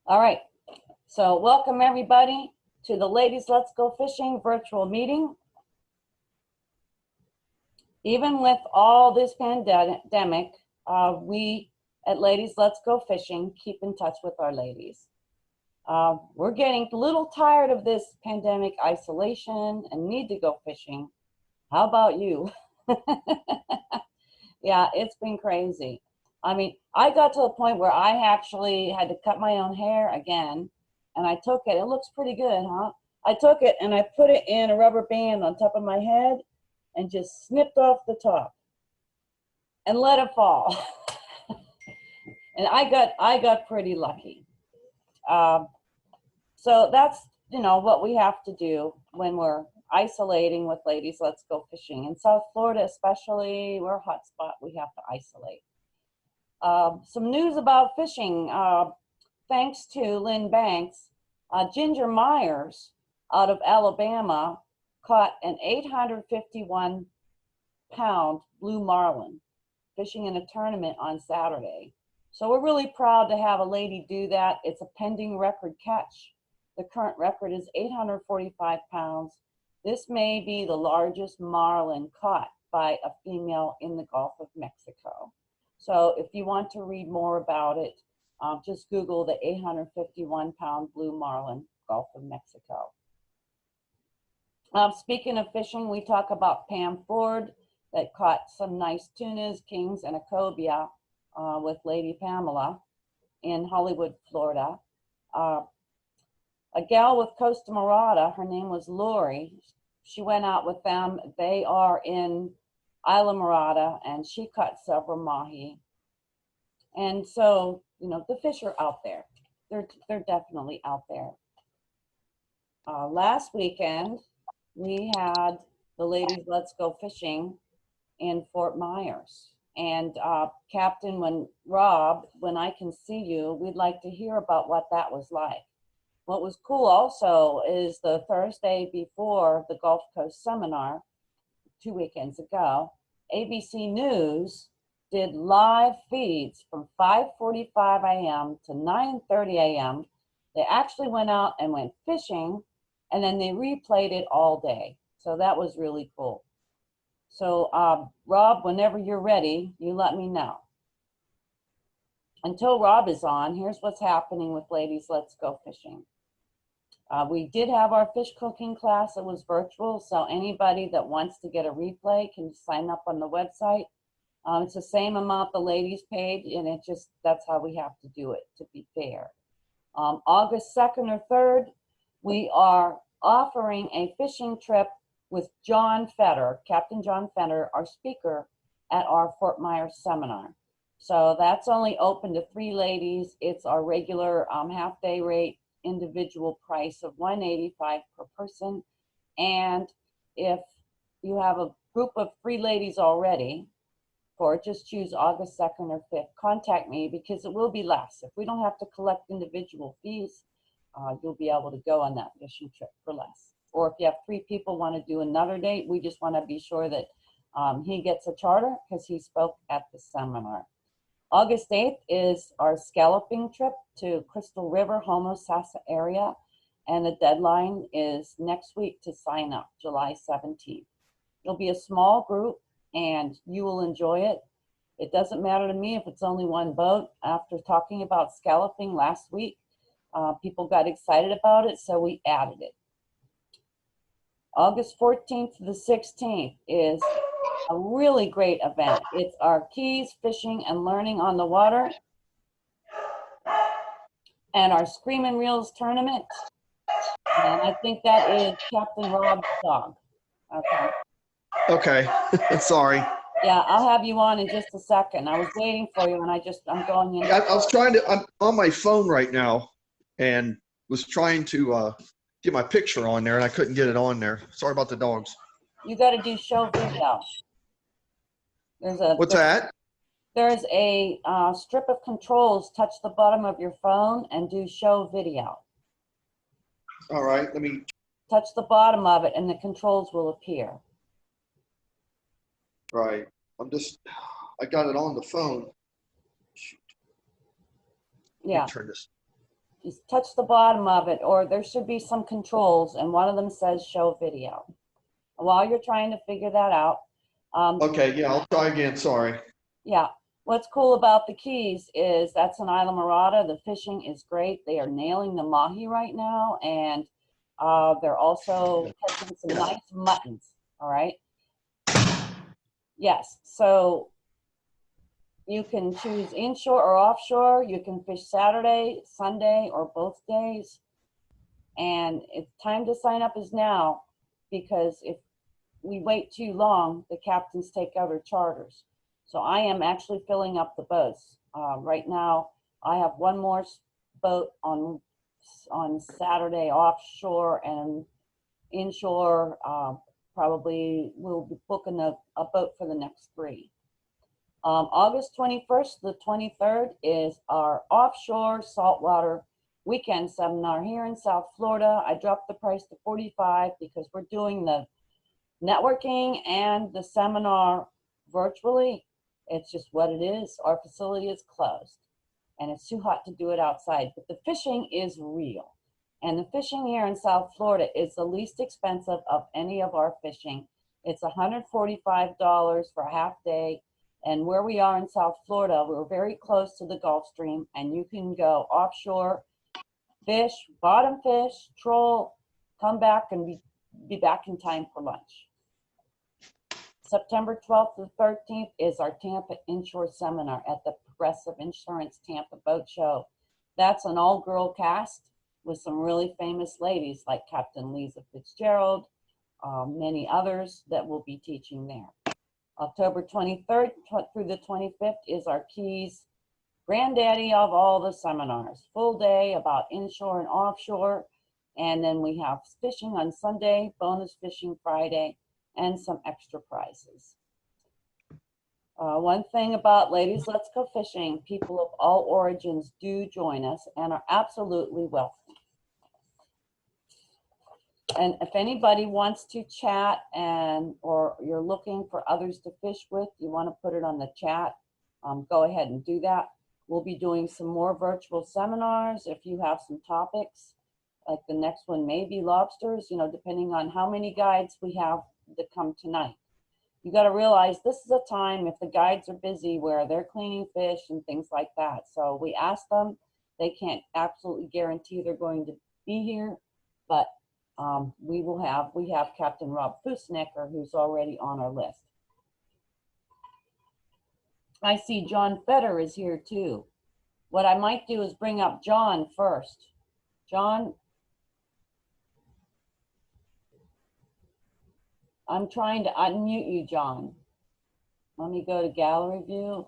All right, so welcome everybody to the Ladies Let's Go Fishing virtual meeting. Even with all this pandemic, we at Ladies Let's Go Fishing keep in touch with our ladies. We're getting a little tired of this pandemic isolation and need to go fishing. How about you? Yeah, it's been crazy. I mean, I got to the point where I actually had to cut my own hair again, and I took it. It looks pretty good, huh? I took it and I put it in a rubber band on top of my head and just snipped off the top and let it fall. And I got pretty lucky. So that's, what we have to do when we're isolating with Ladies Let's Go Fishing. In South Florida especially, we're a hot spot, we have to isolate. Some news about fishing. Thanks to Lynn Banks, Ginger Myers out of Alabama caught an 851-pound blue marlin fishing in a tournament on Saturday. So we're really proud to have a lady do that. It's a pending record catch. The current record is 845 pounds. This may be the largest marlin caught by a female in the Gulf of Mexico. So if you want to read more about it, just Google the 851-pound blue marlin, Gulf of Mexico. Speaking of fishing, we talk about Pam Ford that caught some nice tunas, kings, and a cobia with Lady Pamela in Hollywood, Florida. A gal with Costa Morada, her name was Lori. She went out with them. They are in Isla Morada, and she caught several mahi. And so, the fish are out there. They're definitely out there. Last weekend, we had the Ladies Let's Go Fishing in Fort Myers. And Captain Rob, when I can see you, we'd like to hear about what that was like. What was cool also is the Thursday before the Gulf Coast Seminar, 2 weekends ago, ABC News did live feeds from 5:45 a.m. to 9:30 a.m. They actually went out and went fishing, and then they replayed it all day. So that was really cool. So Rob, whenever you're ready, you let me know. Until Rob is on, here's what's happening with Ladies Let's Go Fishing. We did have our fish cooking class. It was virtual, so anybody that wants to get a replay can sign up on the website. It's the same amount the ladies paid, and that's how we have to do it, to be fair. August 2nd or 3rd, we are offering a fishing trip with John Fetter, Captain John Fetter, our speaker at our Fort Myers seminar. So that's only open to 3 ladies. It's our regular half-day rate, individual price of $185 per person. And if you have a group of 3 ladies already, or just choose August 2nd or 5th, contact me because it will be less. If we don't have to collect individual fees, you'll be able to go on that fishing trip for less. Or if you have 3 people want to do another date, we just want to be sure that he gets a charter because he spoke at the seminar. August 8th is our scalloping trip to Crystal River, Homosassa area, and the deadline is next week to sign up, July 17th. It'll be a small group, and you will enjoy it. It doesn't matter to me if it's only 1 boat. After talking about scalloping last week, people got excited about it, so we added it. August 14th to the 16th is a really great event. It's our Keys Fishing and Learning on the Water and our Screamin' Reels tournament. And I think that is Captain Rob's dog. Okay. Okay, sorry. Yeah, I'll have you on in just a second. I was waiting for you, and I'm going in. I was I'm on my phone right now and was trying to get my picture on there, and I couldn't get it on there. Sorry about the dogs. You got to do show video. What's that? There's a strip of controls. Touch the bottom of your phone and do show video. All right, let me. Touch the bottom of it, and the controls will appear. Right. I got it on the phone. Shoot. Yeah. Turn this. Just touch the bottom of it, or there should be some controls, and one of them says show video. While you're trying to figure that out. Okay, yeah, I'll try again, sorry. Yeah, what's cool about the Keys is that's an Isla Morada. The fishing is great. They are nailing the mahi right now, and they're also catching some nice muttons, all right? Yes, so you can choose inshore or offshore. You can fish Saturday, Sunday, or both days. And it's time to sign up is now, because if we wait too long, the captains take other charters. So I am actually filling up the boats. Right now, I have one more boat on Saturday offshore, and inshore. Probably we'll be booking a boat for the next 3. August 21st to the 23rd is our offshore saltwater weekend seminar here in South Florida. I dropped the price to $45 because we're doing the networking and the seminar virtually. It's just what it is. Our facility is closed and it's too hot to do it outside, but the fishing is real. And the fishing here in South Florida is the least expensive of any of our fishing. It's $145 for a half day. And where we are in South Florida, we're very close to the Gulf Stream, and you can go offshore, fish, bottom fish, troll, come back and be back in time for lunch. September 12th to 13th is our Tampa Inshore Seminar at the Progressive Insurance Tampa Boat Show. That's an all-girl cast with some really famous ladies like Captain Lisa Fitzgerald, many others that will be teaching there. October 23rd through the 25th is our Keys granddaddy of all the seminars. Full day about inshore and offshore. And then we have fishing on Sunday, bonus fishing Friday, and some extra prizes. One thing about Ladies Let's Go Fishing, people of all origins do join us and are absolutely welcome. And if anybody wants to chat or you're looking for others to fish with, you want to put it on the chat, go ahead and do that. We'll be doing some more virtual seminars if you have some topics. Like the next one may be lobsters, you know, depending on how many guides we have that come tonight. You got to realize this is a time if the guides are busy where they're cleaning fish and things like that. So we ask them, they can't absolutely guarantee they're going to be here, but we have Captain Rob Fusnecker, who's already on our list. I see John Fetter is here too. What I might do is bring up John first. John, I'm trying to unmute you, John. Let me go to gallery view.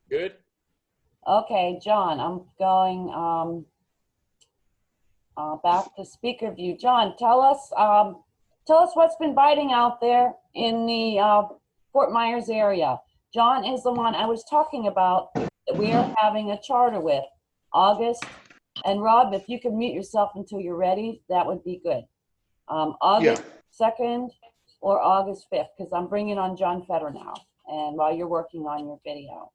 Good. Okay, John, I'm going back to speaker view. John, tell us what's been biting out there in the Fort Myers area. John is the one I was talking about that we are having a charter with, August. And Rob, if you can mute yourself until you're ready, that would be good. August 2nd or August 5th, because I'm bringing on John Fetter now, and while you're working on your video.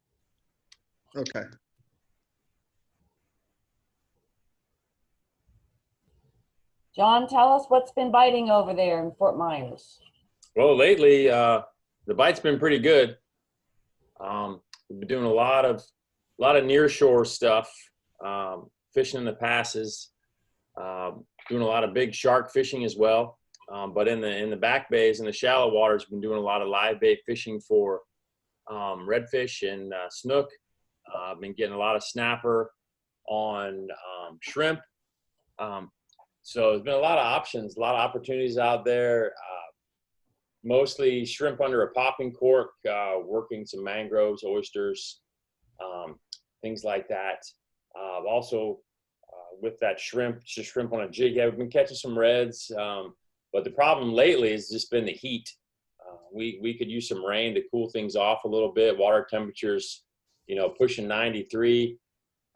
Okay. John, tell us what's been biting over there in Fort Myers. Well, lately, the bite's been pretty good. We've been doing a lot of nearshore stuff, fishing in the passes, doing a lot of big shark fishing as well. But in the back bays and the shallow waters, we've been doing a lot of live bait fishing for redfish and snook. I've been getting a lot of snapper on shrimp. So there's been a lot of options, a lot of opportunities out there. Mostly shrimp under a popping cork, working some mangroves, oysters, things like that. Also, with that shrimp, just shrimp on a jig. Yeah, we've been catching some reds, but the problem lately has just been the heat. We could use some rain to cool things off a little bit. Water temperatures, you know, pushing 93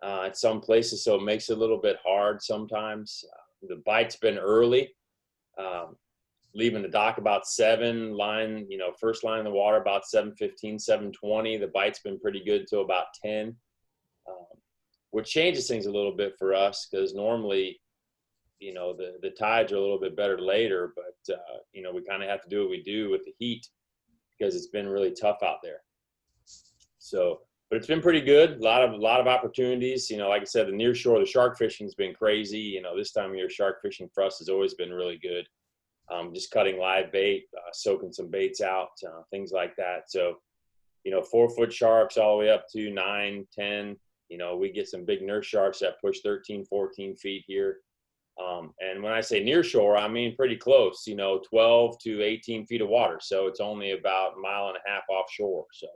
at some places, so it makes it a little bit hard sometimes. The bite's been early, leaving the dock about 7, line, you know, first line in the water about 7:15, 7:20. The bite's been pretty good till about 10. which changes things a little bit for us because normally, you know, the tides are a little bit better later, but you know, we kind of have to do what we do with the heat because it's been really tough out there. So, but it's been pretty good. A lot of opportunities. You know, like I said, the near shore, the shark fishing's been crazy. You know, this time of year, shark fishing for us has always been really good. Just cutting live bait, soaking some baits out, things like that. So, you know, 4-foot sharks all the way up to 9, 10. You know, we get some big nurse sharks that push 13, 14 feet here. And when I say near shore, I mean pretty close, you know, 12 to 18 feet of water. So it's only about 1.5 miles offshore. So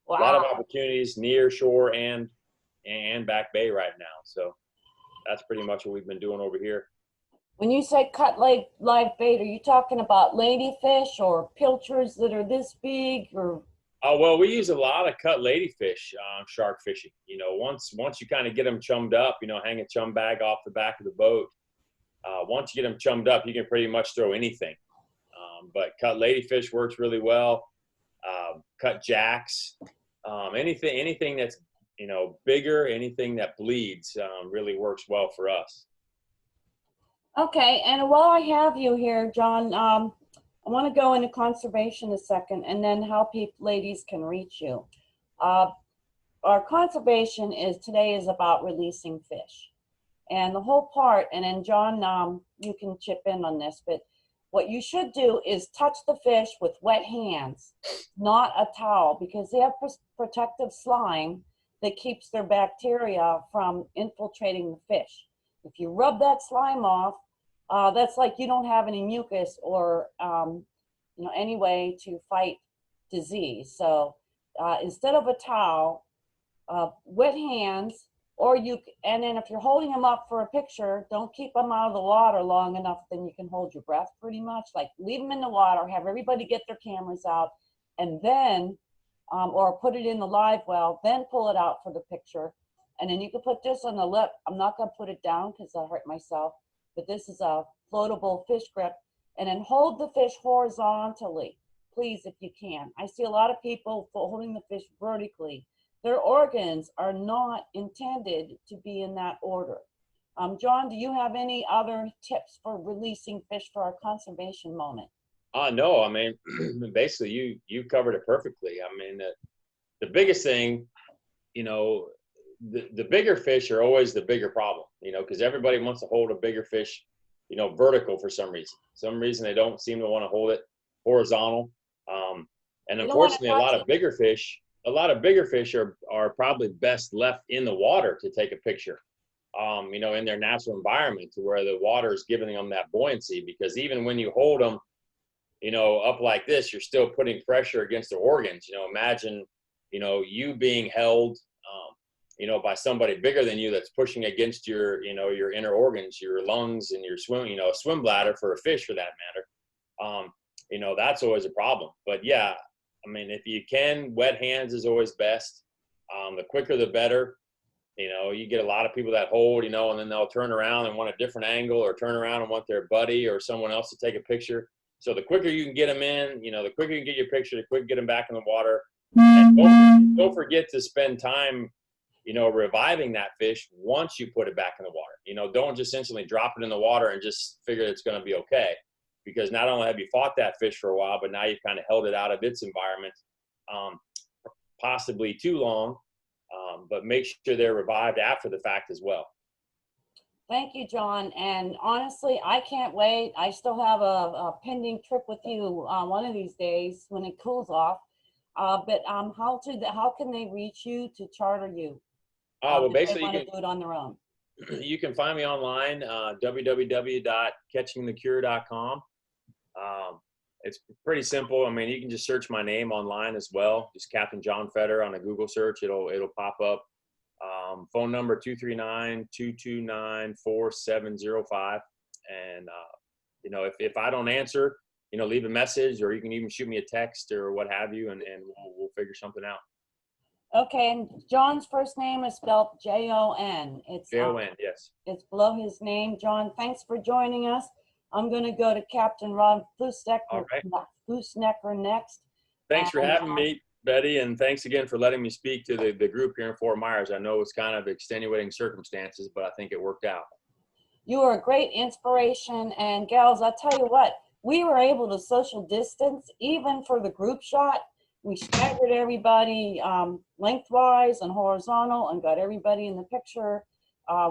Wow. a lot of opportunities near shore and back bay right now. So that's pretty much what we've been doing over here. When you say cut live bait, are you talking about ladyfish or pilchards that are this big, or? Oh, well, we use a lot of cut ladyfish shark fishing. You know, once you kind of get them chummed up, you know, hang a chum bag off the back of the boat. Once you get them chummed up, you can pretty much throw anything. But cut ladyfish works really well. Cut jacks, anything that's, you know, bigger, anything that bleeds really works well for us. Okay, and while I have you here, John, I want to go into conservation a second and then how ladies can reach you. Our conservation today is about releasing fish. And the whole part, and then John, you can chip in on this, but what you should do is touch the fish with wet hands, not a towel, because they have protective slime that keeps their bacteria from infiltrating the fish. If you rub that slime off, that's like you don't have any mucus or you know, any way to fight disease. So instead of a towel, wet hands, or and then if you're holding them up for a picture, don't keep them out of the water long enough, then you can hold your breath pretty much. Like leave them in the water, have everybody get their cameras out, and then, or put it in the live well, then pull it out for the picture. And then you can put this on the lip. I'm not gonna put it down because I hurt myself, but this is a floatable fish grip. And then hold the fish horizontally, please, if you can. I see a lot of people holding the fish vertically. Their organs are not intended to be in that order. John, do you have any other tips for releasing fish for our conservation moment? No, I mean, basically you covered it perfectly. I mean, the biggest thing, you know, the bigger fish are always the bigger problem, you know, because everybody wants to hold a bigger fish, you know, vertical for some reason. Some reason they don't seem to want to hold it horizontal. And unfortunately, a lot of bigger fish are probably best left in the water to take a picture, you know, in their natural environment, to where the water is giving them that buoyancy. Because even when you hold them, you know, up like this, you're still putting pressure against their organs. You know, imagine, you know, you being held, you know, by somebody bigger than you that's pushing against your, you know, your inner organs, your lungs and your you know, swim bladder for a fish for that matter. You know, that's always a problem. But yeah, I mean, if you can, wet hands is always best. The quicker, the better. You know, you get a lot of people that hold, you know, and then they'll turn around and want a different angle, or turn around and want their buddy or someone else to take a picture. So the quicker you can get them in, you know, the quicker you can get your picture, the quicker you get them back in the water. And don't forget to spend time, you know, reviving that fish once you put it back in the water. You know, don't just instantly drop it in the water and just figure it's going to be okay. Because not only have you fought that fish for a while, but now you've kind of held it out of its environment, possibly too long, but make sure they're revived after the fact as well. Thank you, John. And honestly, I can't wait. I still have a pending trip with you one of these days when it cools off. But how can they reach you to charter you? Well, basically, you can do it on their own. You can find me online, www.catchingthecure.com. It's pretty simple. I mean, you can just search my name online as well. Just Captain John Fetter on a Google search. It'll pop up. Phone number 239-229-4705. And, you know, if I don't answer, you know, leave a message, or you can even shoot me a text or what have you, and we'll figure something out. Okay, and John's first name is spelled Jon. It's Jon, yes. It's below his name. John, thanks for joining us. I'm going to go to Captain Ron Fussnecker next. Thanks for having me. Betty, and thanks again for letting me speak to the group here in Fort Myers. I know it's kind of extenuating circumstances, but I think it worked out. You are a great inspiration, and gals, I'll tell you what, we were able to social distance even for the group shot. We staggered everybody lengthwise and horizontal and got everybody in the picture.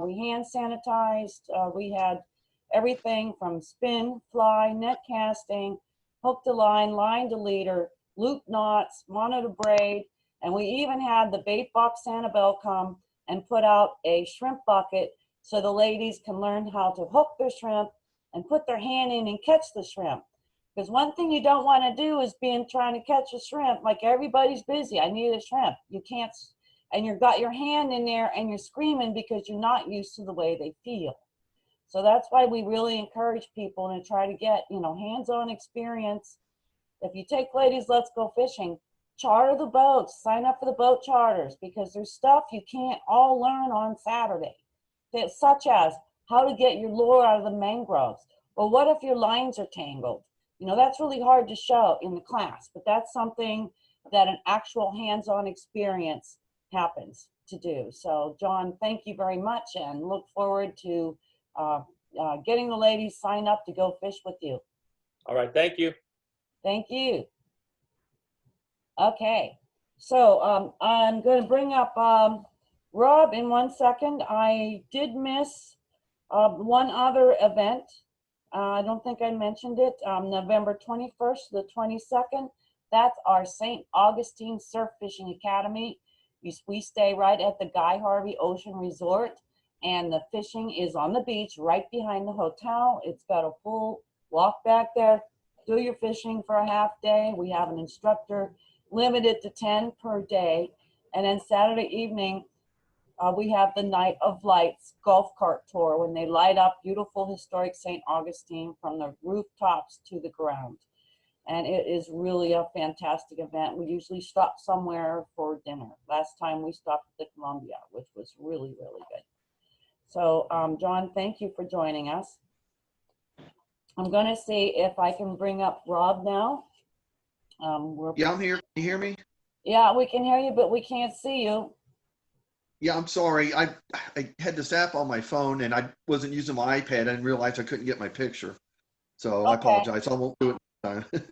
We hand sanitized. We had everything from spin, fly, net casting, hook to line, line to leader, loop knots, mono to braid, and we even had the bait box Sanibel come and put out a shrimp bucket so the ladies can learn how to hook their shrimp and put their hand in and catch the shrimp. Because one thing you don't want to do is trying to catch a shrimp, like everybody's busy. I need a shrimp. You can't, and you've got your hand in there and you're screaming because you're not used to the way they feel. So that's why we really encourage people to try to get, hands-on experience. If you take Ladies Let's Go Fishing, charter the boats, sign up for the boat charters, because there's stuff you can't all learn on Saturday, such as how to get your lure out of the mangroves. Or what if your lines are tangled? That's really hard to show in the class, but that's something that an actual hands-on experience happens to do. So John, thank you very much, and look forward to getting the ladies signed up to go fish with you. All right, thank you. Thank you. Okay, so I'm going to bring up Rob in 1 second. I did miss one other event. I don't think I mentioned it. November 21st to the 22nd. That's our St. Augustine Surf Fishing Academy. We stay right at the Guy Harvey Ocean Resort, and the fishing is on the beach right behind the hotel. It's got a full walk back there, do your fishing for a half day. We have an instructor limited to 10 per day. And then Saturday evening, we have the Night of Lights golf cart tour, when they light up beautiful historic St. Augustine from the rooftops to the ground. And it is really a fantastic event. We usually stop somewhere for dinner. Last time we stopped at the Columbia, which was really, really good. So John, thank you for joining us. I'm gonna see if I can bring up Rob now. Yeah, I'm here. Can you hear me? Yeah, we can hear you, but we can't see you. Yeah, I'm sorry. I had this app on my phone and I wasn't using my iPad. I didn't realize I couldn't get my picture. So I apologize. I won't do it next time.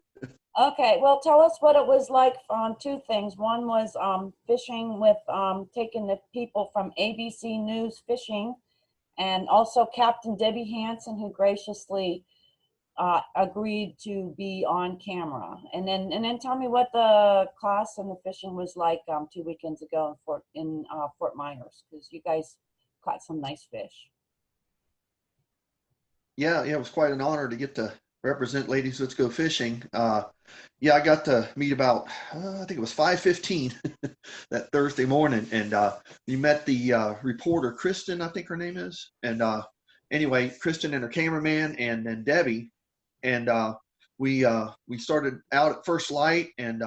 Okay, well, tell us what it was like on two things. One was fishing with taking the people from ABC News Fishing, and also Captain Debbie Hansen, who graciously agreed to be on camera. And then tell me what the class and the fishing was like 2 weekends ago in Fort Myers, because you guys caught some nice fish. Yeah, it was quite an honor to get to represent Ladies Let's Go Fishing. Yeah, I got to meet about, I think it was 5:15 that Thursday morning, and we met the reporter, Kristen, I think her name is. And anyway, Kristen and her cameraman, and then Debbie. And we started out at first light, and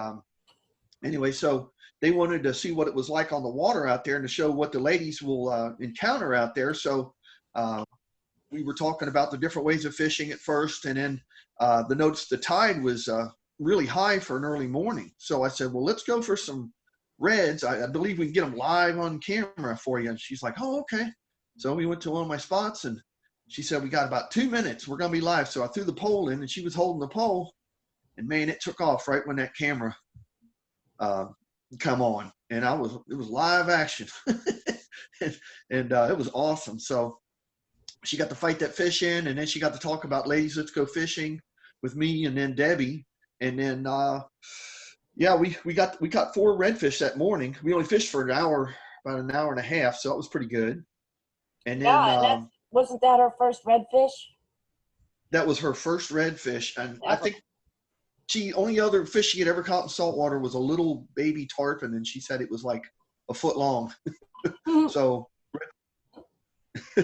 anyway, so they wanted to see what it was like on the water out there and to show what the ladies will encounter out there. So we were talking about the different ways of fishing at first, and then the tide was really high for an early morning. So I said, well, let's go for some reds. I believe we can get them live on camera for you. And she's like, oh, okay. So we went to one of my spots, and she said, we got about 2 minutes. We're going to be live. So I threw the pole in, and she was holding the pole, and man, it took off right when that camera come on. And it was live action. and it was awesome. So she got to fight that fish in, and then she got to talk about Ladies Let's Go Fishing with me and then Debbie. And then, yeah, we caught 4 redfish that morning. We only fished for about an hour and a half. So it was pretty good. And then, Yeah, wasn't that her first redfish? That was her first redfish. And I think only other fish she had ever caught in saltwater was a little baby tarpon. And she said it was like a foot long. So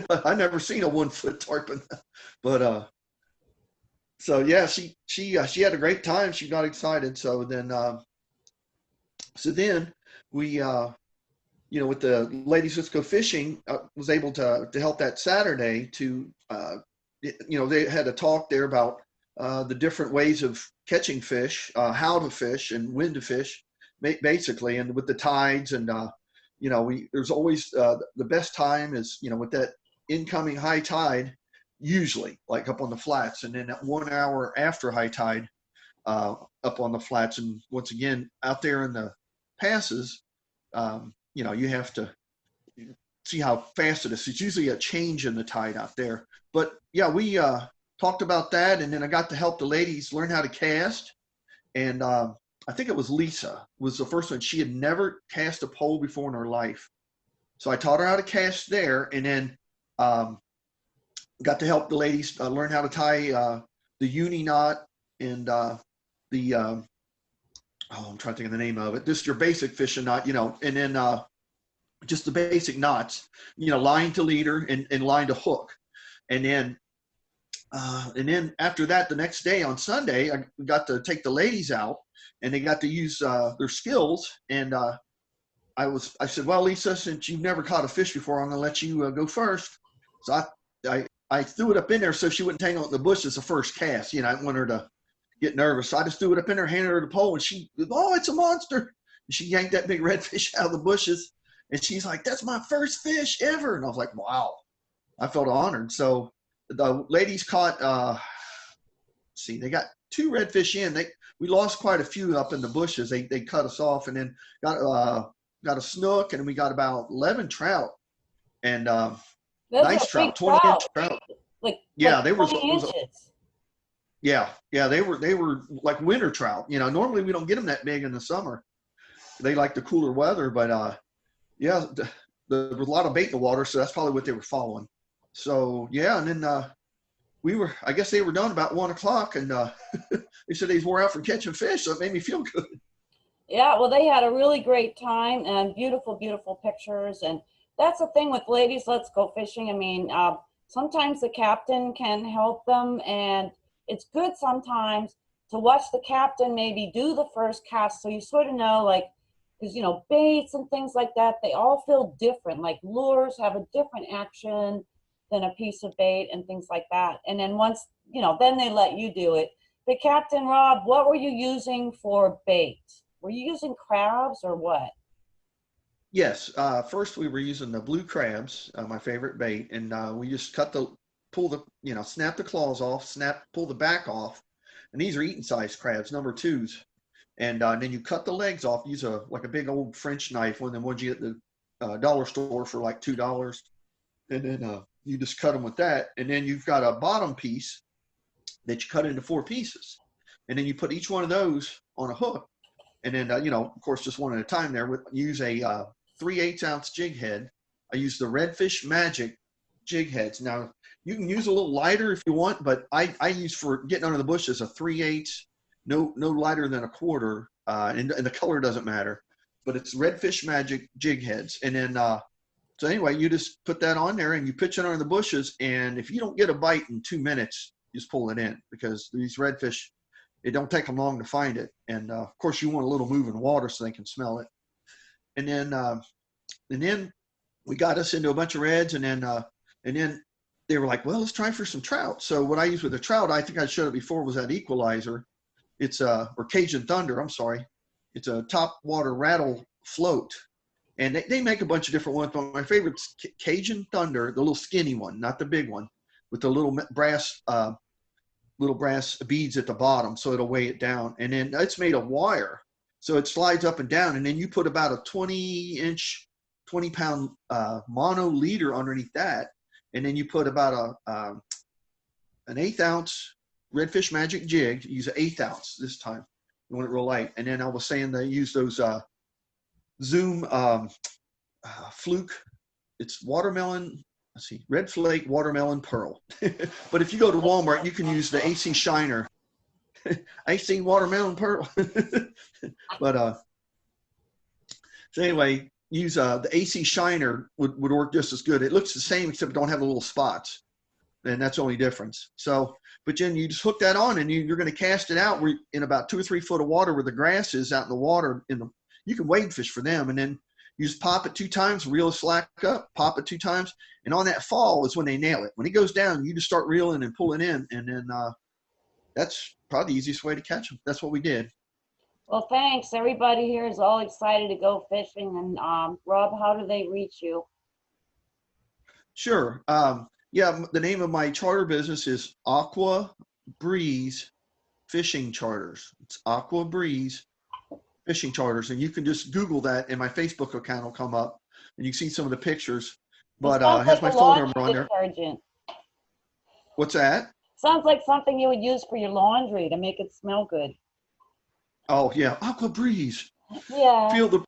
I never seen a 1 foot tarpon, but so yeah, she had a great time. She got excited. So then we with the Ladies Let's Go Fishing, was able to help that Saturday to they had a talk there about the different ways of catching fish, how to fish, and when to fish. basically, and with the tides and, there's always, the best time is, with that incoming high tide, usually like up on the flats, and then at 1 hour after high tide, up on the flats. And once again, out there in the passes, you have to see how fast it is. It's usually a change in the tide out there. But yeah, we talked about that, and then I got to help the ladies learn how to cast. And I think it was Lisa was the first one. She had never cast a pole before in her life. So I taught her how to cast there, and then got to help the ladies learn how to tie the Uni Knot and I'm trying to think of the name of it. Just your basic fishing knot, and then just the basic knots, line to leader and line to hook. And then after that, the next day on Sunday, I got to take the ladies out, and they got to use their skills. And I said, well, Lisa, since you've never caught a fish before, I'm going to let you go first. So I threw it up in there so she wouldn't tangle in the bushes the first cast. I didn't want her to get nervous. So I just threw it up in there, handed her the pole, and she, oh, it's a monster. And she yanked that big redfish out of the bushes. And she's like, that's my first fish ever. And I was like, wow. I felt honored. So the ladies caught, they got 2 redfish in. We lost quite a few up in the bushes. They cut us off, and then got a snook, and we got about 11 trout. And nice trout, 20-inch trout. They were 20 inches. Yeah, they were like winter trout. Normally we don't get them that big in the summer. They like the cooler weather, but there was a lot of bait in the water, so that's probably what they were following. So yeah, and then I guess they were done about 1 o'clock, and they said they wore out from catching fish, so it made me feel good. Yeah, well, they had a really great time and beautiful, beautiful pictures. And that's the thing with Ladies Let's Go Fishing. I mean, sometimes the captain can help them, and it's good sometimes to watch the captain maybe do the first cast, so you sort of know, like, because, baits and things like that, they all feel different. Like lures have a different action than a piece of bait and things like that. And then once, then they let you do it. But Captain Rob, what were you using for bait? Were you using crabs or what? Yes. First we were using the blue crabs, my favorite bait. And we just snap the claws off, pull the back off. And these are eating size crabs, number 2s. And then you cut the legs off, use a big old French knife, one of them ones you get at the dollar store for like $2. And then you just cut them with that. And then you've got a bottom piece that you cut into 4 pieces. And then you put each one of those on a hook. And then, of course, just one at a time there. Use a 3/8 ounce jig head. I use the Redfish Magic jig heads. Now, you can use a little lighter if you want, but I use for getting under the bushes a 3/8, no lighter than a 1/4, and the color doesn't matter. But it's Redfish Magic jig heads. And then, so anyway, you just put that on there and you pitch it under the bushes. And if you don't get a bite in 2 minutes, just pull it in, because these redfish, it don't take them long to find it. And of course, you want a little moving water so they can smell it. And then we got us into a bunch of reds, and then they were like, well, let's try for some trout. So what I use with the trout, I think I showed it before, was that Equalizer. It's or Cajun Thunder, I'm sorry. It's a top water rattle float. And they make a bunch of different ones, but my favorite's Cajun Thunder, the little skinny one, not the big one, with the little brass beads at the bottom, so it'll weigh it down. And then it's made of wire, so it slides up and down. And then you put about a 20-inch, 20-pound mono leader underneath that, and then you put about an 1/8 ounce Redfish Magic jig. Use an 1/8 ounce this time. You want it real light. And then I was saying they use those Zoom fluke. It's watermelon. Let's see, Red Flake Watermelon Pearl. But if you go to Walmart, you can use the AC Shiner. AC Watermelon Pearl. But so anyway, use the AC Shiner would work just as good. It looks the same except it don't have the little spots, and that's the only difference. So, but then you just hook that on, and you're going to cast it out in about 2 or 3 foot of water where the grass is out in the water. You can wade fish for them, and then you just pop it 2 times, reel the slack up, pop it 2 times, and on that fall is when they nail it. When it goes down, you just start reeling and pulling in, and then that's probably the easiest way to catch them. That's what we did. Well, thanks. Everybody here is all excited to go fishing. And Rob, how do they reach you? Sure. Yeah, the name of my charter business is Aqua Breeze Fishing Charters. It's Aqua Breeze Fishing Charters, and you can just Google that, and my Facebook account will come up, and you can see some of the pictures. It But sounds it has like my a phone laundry number on there. detergent. What's that? Sounds like something you would use for your laundry to make it smell good. Oh yeah, Aqua Breeze. Yeah, Feel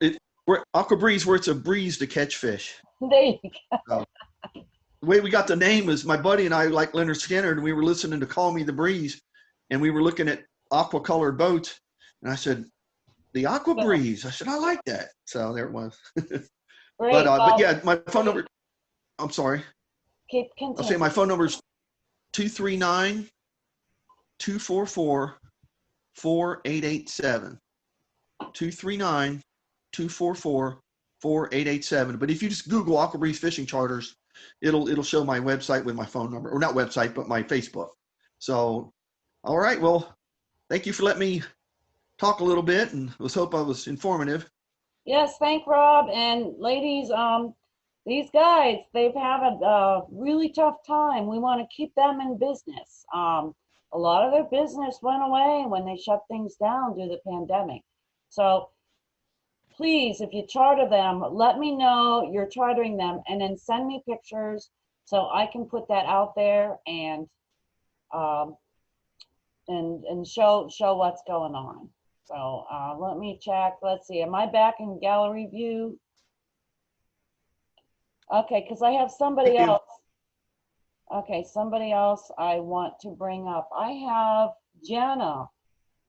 where Aqua Breeze, where it's a breeze to catch fish. there you go. So, the way we got the name is my buddy and I like Leonard Skinner, and we were listening to Call Me the Breeze, and we were looking at aqua colored boats, and I said, the Aqua Breeze. I said, I like that. So there it was. Great. But yeah, my phone number, I'm sorry. Keep I'll say continuing. my phone number is 239-244-4887. 239-244-4887. But if you just Google Aqua Breeze Fishing Charters, it'll show my website with my phone number, or not website, but my Facebook. So, all right. Well, thank you for letting me talk a little bit, and let's hope I was informative. Yes, thank Rob. And ladies, these guys, they've had a really tough time. We want to keep them in business. A lot of their business went away when they shut things down due to the pandemic. So please, if you charter them, let me know you're chartering them, and then send me pictures so I can put that out there and show what's going on. So let me check. Let's see. Am I back in gallery view? Okay, because I have somebody else. Okay, somebody else I want to bring up. I have Jenna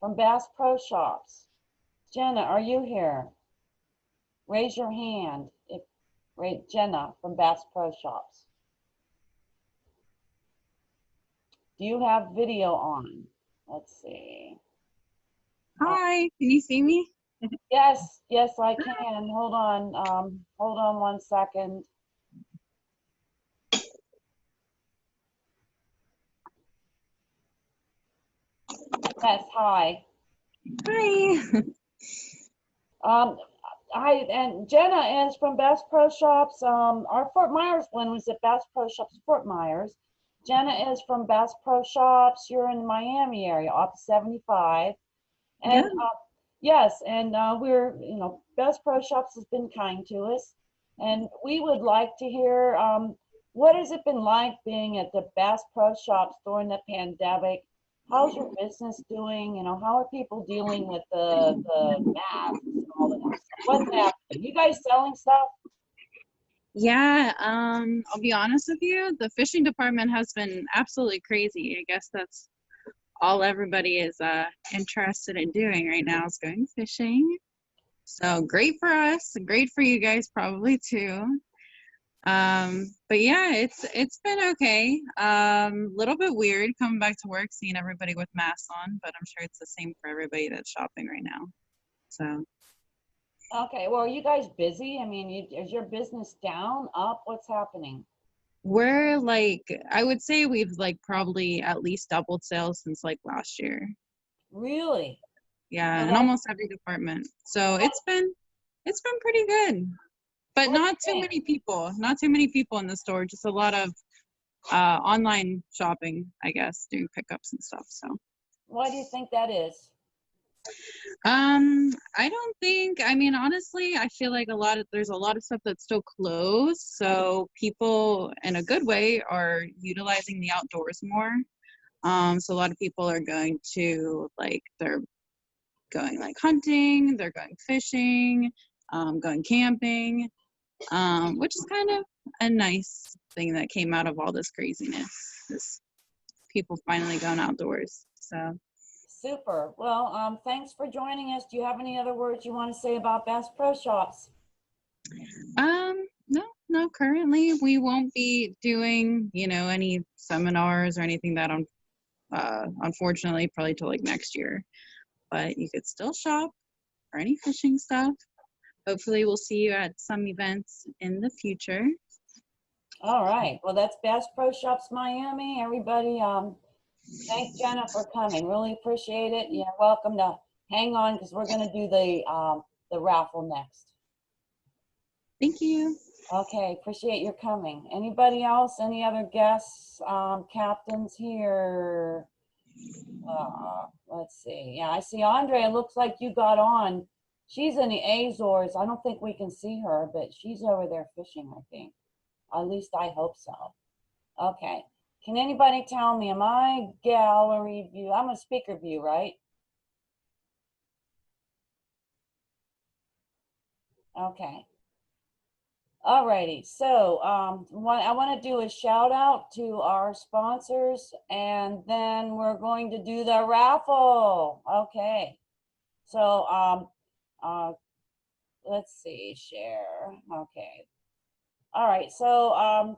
from Bass Pro Shops. Jenna, are you here? Raise your hand. Jenna from Bass Pro Shops. Do you have video on? Let's see. Hi, can you see me? Yes, I can. Hold on 1 second. Yes, hi. Hi. And Jenna is from Bass Pro Shops. Our Fort Myers one was at Bass Pro Shops Fort Myers. Jenna is from Bass Pro Shops. You're in the Miami area, off 75. And yes, and we're, Bass Pro Shops has been kind to us, and we would like to hear what has it been like being at the Bass Pro Shops during the pandemic? How's your business doing? How are people dealing with the masks and all of that stuff? What's happening? You guys selling stuff? Yeah, I'll be honest with you, the fishing department has been absolutely crazy. I guess that's all everybody is interested in doing right now, is going fishing. So great for us, great for you guys probably too. But yeah, it's been okay. Little bit weird coming back to work, seeing everybody with masks on, but I'm sure it's the same for everybody that's shopping right now. So. Okay, well, are you guys busy? I mean, is your business down, up? What's happening? We're I would say we've probably at least doubled sales since last year. Really? Yeah, in almost every department. So it's been pretty good. But not too many people. Not too many people in the store. Just a lot of online shopping, I guess, doing pickups and stuff. So. Why do you think that is? I don't think. I mean, honestly, I feel like there's a lot of stuff that's still closed. So people, in a good way, are utilizing the outdoors more. So a lot of people are going to they're going hunting, they're going fishing, going camping. Which is kind of a nice thing that came out of all this craziness, this people finally going outdoors. So super. Well, thanks for joining us. Do you have any other words you want to say about Bass Pro Shops? No, currently we won't be doing any seminars or anything that unfortunately probably till next year, but you could still shop for any fishing stuff. Hopefully we'll see you at some events in the future. All right. Well, that's Bass Pro Shops Miami. Everybody, thanks Jenna for coming. Really appreciate it. You're welcome to hang on because we're going to do the raffle next. Thank you. Okay, appreciate your coming. Anybody else? Any other guests, captains here? Let's see. Yeah, I see Andrea. Looks like you got on. She's in the Azores. I don't think we can see her, but she's over there fishing, I think. At least I hope so. Okay. Can anybody tell me, am I gallery view? I'm a speaker view, right? Okay. Alrighty, so what I want to do is shout out to our sponsors, and then we're going to do the raffle. Okay, so let's see, share. Okay, all right. So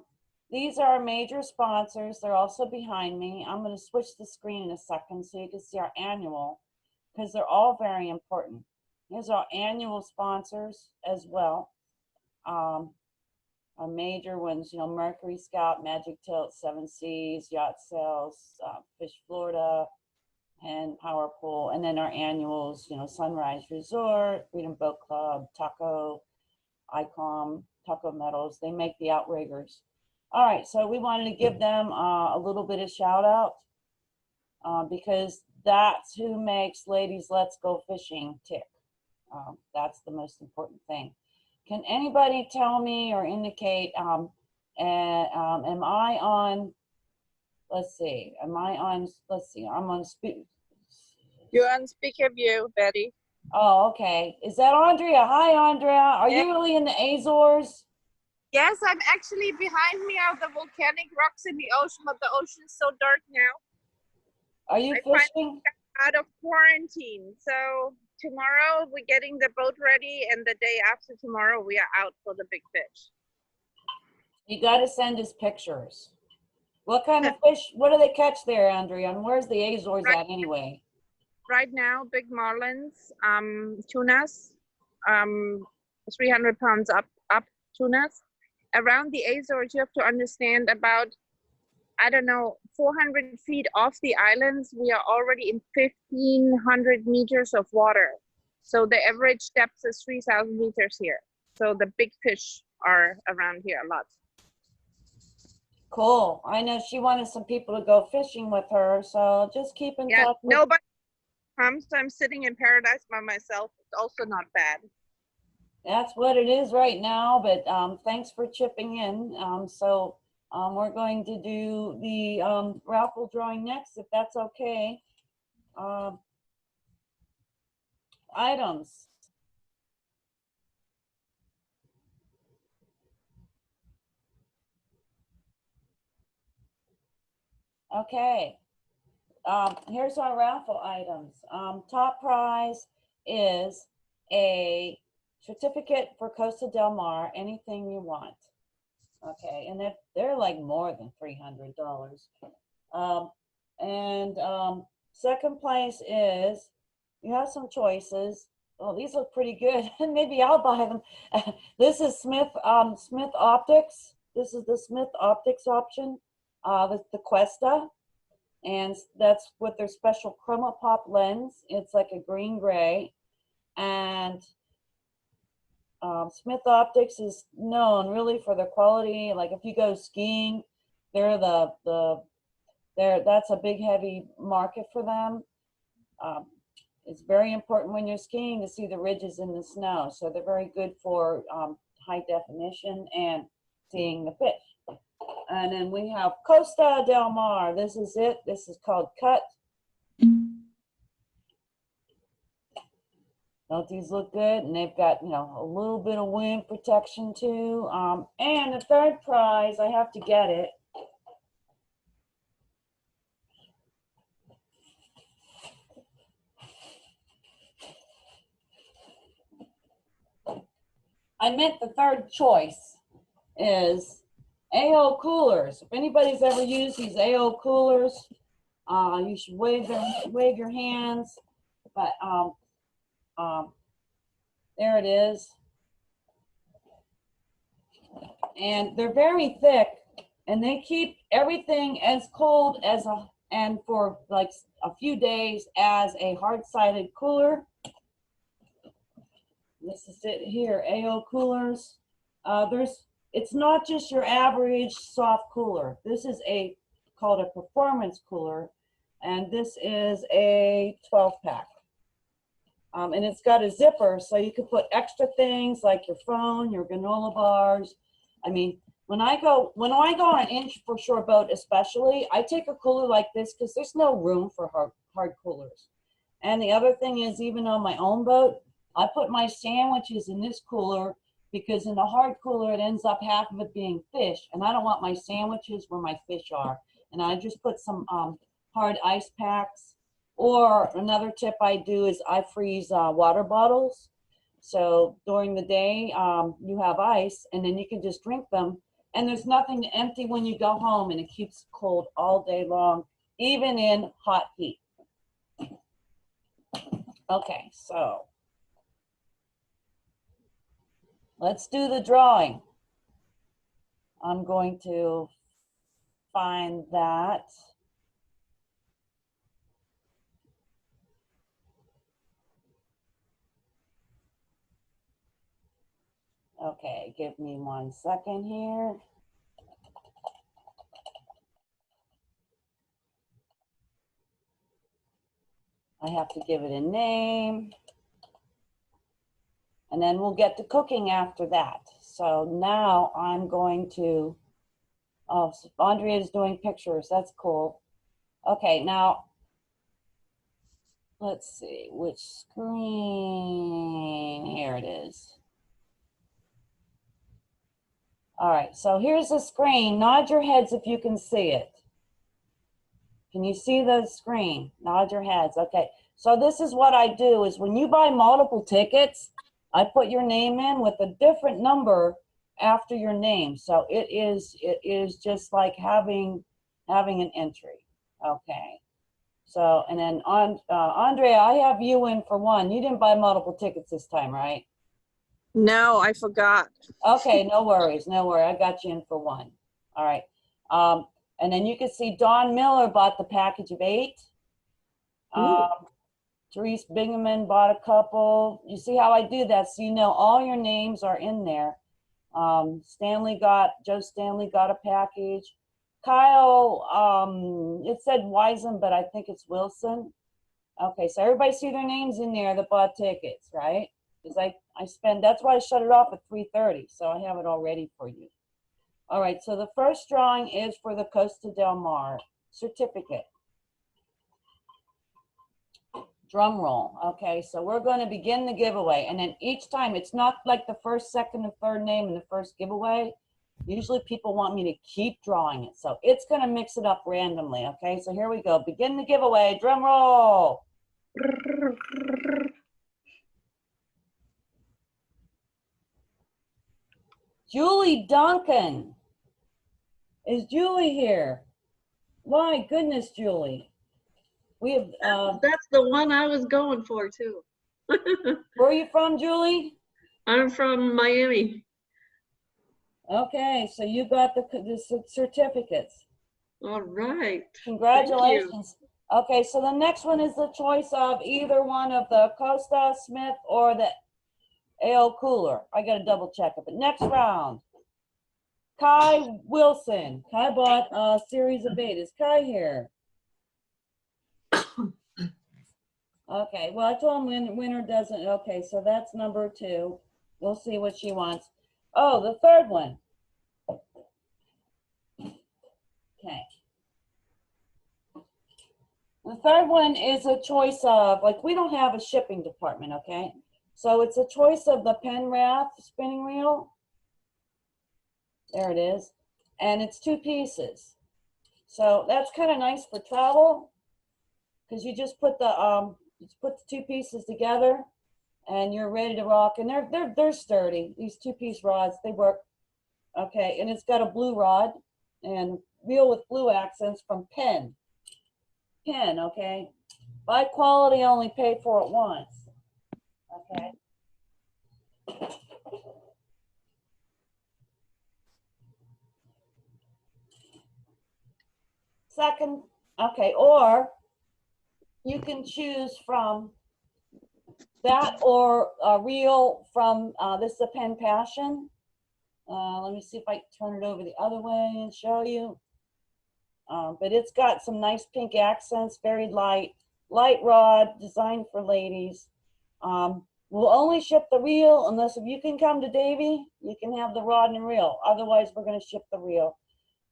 these are our major sponsors. They're also behind me. I'm going to switch the screen in a second so you can see our annual, because they're all very important. Here's our annual sponsors as well. Our major ones, you know, Mercury Scout, Magic Tilt, Seven Seas, Yacht Sales, Fish Florida, and Power Pool. And then our annuals, you know, Sunrise Resort, Freedom Boat Club, Taco, ICOM, Taco Metals. They make the outriggers. All right, so we wanted to give them a little bit of shout out because that's who makes Ladies Let's Go Fishing tick. That's the most important thing. Can anybody tell me or indicate, am I on, let's see, I'm on speak. You're on speaker view, Betty. Oh, okay. Is that Andrea? Hi, Andrea. Are you really in the Azores? Yes, I'm actually behind me are the volcanic rocks in the ocean, but the ocean is so dark now. Are you I finally fishing? got out of quarantine. So tomorrow we're getting the boat ready, and the day after tomorrow we are out for the big fish. You got to send us pictures. What kind of fish, what do they catch there, Andrea? And where's the Azores at anyway? Right now, big marlins, tunas, 300 pounds up tunas. Around the Azores, you have to understand about, I don't know, 400 feet off the islands, we are already in 1,500 meters of water. So the average depth is 3,000 meters here. So the big fish are around here a lot. Cool. I know she wanted some people to go fishing with her, so just keep in touch. Nobody comes. I'm sitting in paradise by myself. It's also not bad. That's what it is right now, but thanks for chipping in. We're going to do the raffle drawing next, if that's okay. Items. Okay. Here's our raffle items. Top prize is a certificate for Costa Del Mar, anything you want. Okay, and they're like more than $300. Second place is, you have some choices. Oh, these look pretty good. Maybe I'll buy them. This is Smith Optics. This is the Smith Optics option, the Questa. And that's with their special chroma pop lens. It's like a green gray. And Smith Optics is known really for their quality. Like if you go skiing, that's a big heavy market for them. It's very important when you're skiing to see the ridges in the snow. So they're very good for high definition and seeing the fish. And then we have Costa Del Mar. This is it. This is called Cut. Don't these look good? And they've got, you know, a little bit of wind protection too. And the third prize, I have to get it. I meant the third choice is AO coolers. If anybody's ever used these AO coolers, you should wave your hands. But there it is. And they're very thick, and they keep everything as cold as and for like a few days as a hard-sided cooler. This is it here, AO coolers. It's not just your average soft cooler. This is called a performance cooler, and this is a 12-pack. And it's got a zipper, so you can put extra things like your phone, your granola bars. I mean, when I go on an inshore boat especially, I take a cooler like this because there's no room for hard coolers. And the other thing is, even on my own boat, I put my sandwiches in this cooler because in the hard cooler, it ends up half of it being fish, and I don't want my sandwiches where my fish are. And I just put some hard ice packs. Or another tip I do is I freeze water bottles. So during the day, you have ice, and then you can just drink them. And there's nothing to empty when you go home, and it keeps cold all day long, even in hot heat. Okay, so let's do the drawing. I'm going to find that. Okay, give me 1 second here. I have to give it a name. And then we'll get to cooking after that. So now I'm going to, oh, Andrea is doing pictures. That's cool. Okay, now let's see which screen. Here it is. All right, so here's the screen. Nod your heads if you can see it. Can you see the screen? Nod your heads. Okay, so this is what I do is when you buy multiple tickets, I put your name in with a different number after your name. So it is just like having an entry. Okay. So, and then Andrea, I have you in for one. You didn't buy multiple tickets this time, right? No, I forgot. Okay, no worries, no worry. I got you in for one. All right. And then you can see Dawn Miller bought the package of 8. Therese Bingaman bought a couple. You see how I do that? So you know all your names are in there. Joe Stanley got a package. Kyle, it said Wiseman, but I think it's Wilson. Okay, so everybody see their names in there that bought tickets, right? Because that's why I shut it off at 3:30, so I have it all ready for you. All right, so the first drawing is for the Costa del Mar certificate. Drum roll. Okay, so we're going to begin the giveaway, and then each time, it's not like the first, second, and third name in the first giveaway. Usually people want me to keep drawing it, so it's going to mix it up randomly. Okay, so here we go. Begin the giveaway. Drum roll. Julie Duncan. Is Julie here? My goodness, Julie. We have. That's the one I was going for too. Where are you from, Julie? I'm from Miami. Okay, so you got the certificates. All right. Congratulations. Okay, so the next one is the choice of either one of the Costa Smith or the AO Cooler. I got to double check it. But next round, Kai Wilson. Kai bought a series of 8. Is Kai here? Okay, well, I told him winner doesn't. Okay, so that's number 2. We'll see what she wants. Oh, the third one. Okay. The third one is a choice of, like, we don't have a shipping department, okay? So it's a choice of the Penrath spinning reel. There it is. And it's 2 pieces. So that's kind of nice for travel because you just put the 2 pieces together and you're ready to rock. And they're sturdy. These 2-piece rods, they work. Okay, and it's got a blue rod and reel with blue accents from Penn. Penn, okay? Buy quality, only pay for it once. Okay. Second Okay, or you can choose from that or a reel from, this is a Pen Passion. Let me see if I can turn it over the other way and show you. But it's got some nice pink accents, very light rod, designed for ladies. We'll only ship the reel unless if you can come to Davy, you can have the rod and reel. Otherwise, we're going to ship the reel.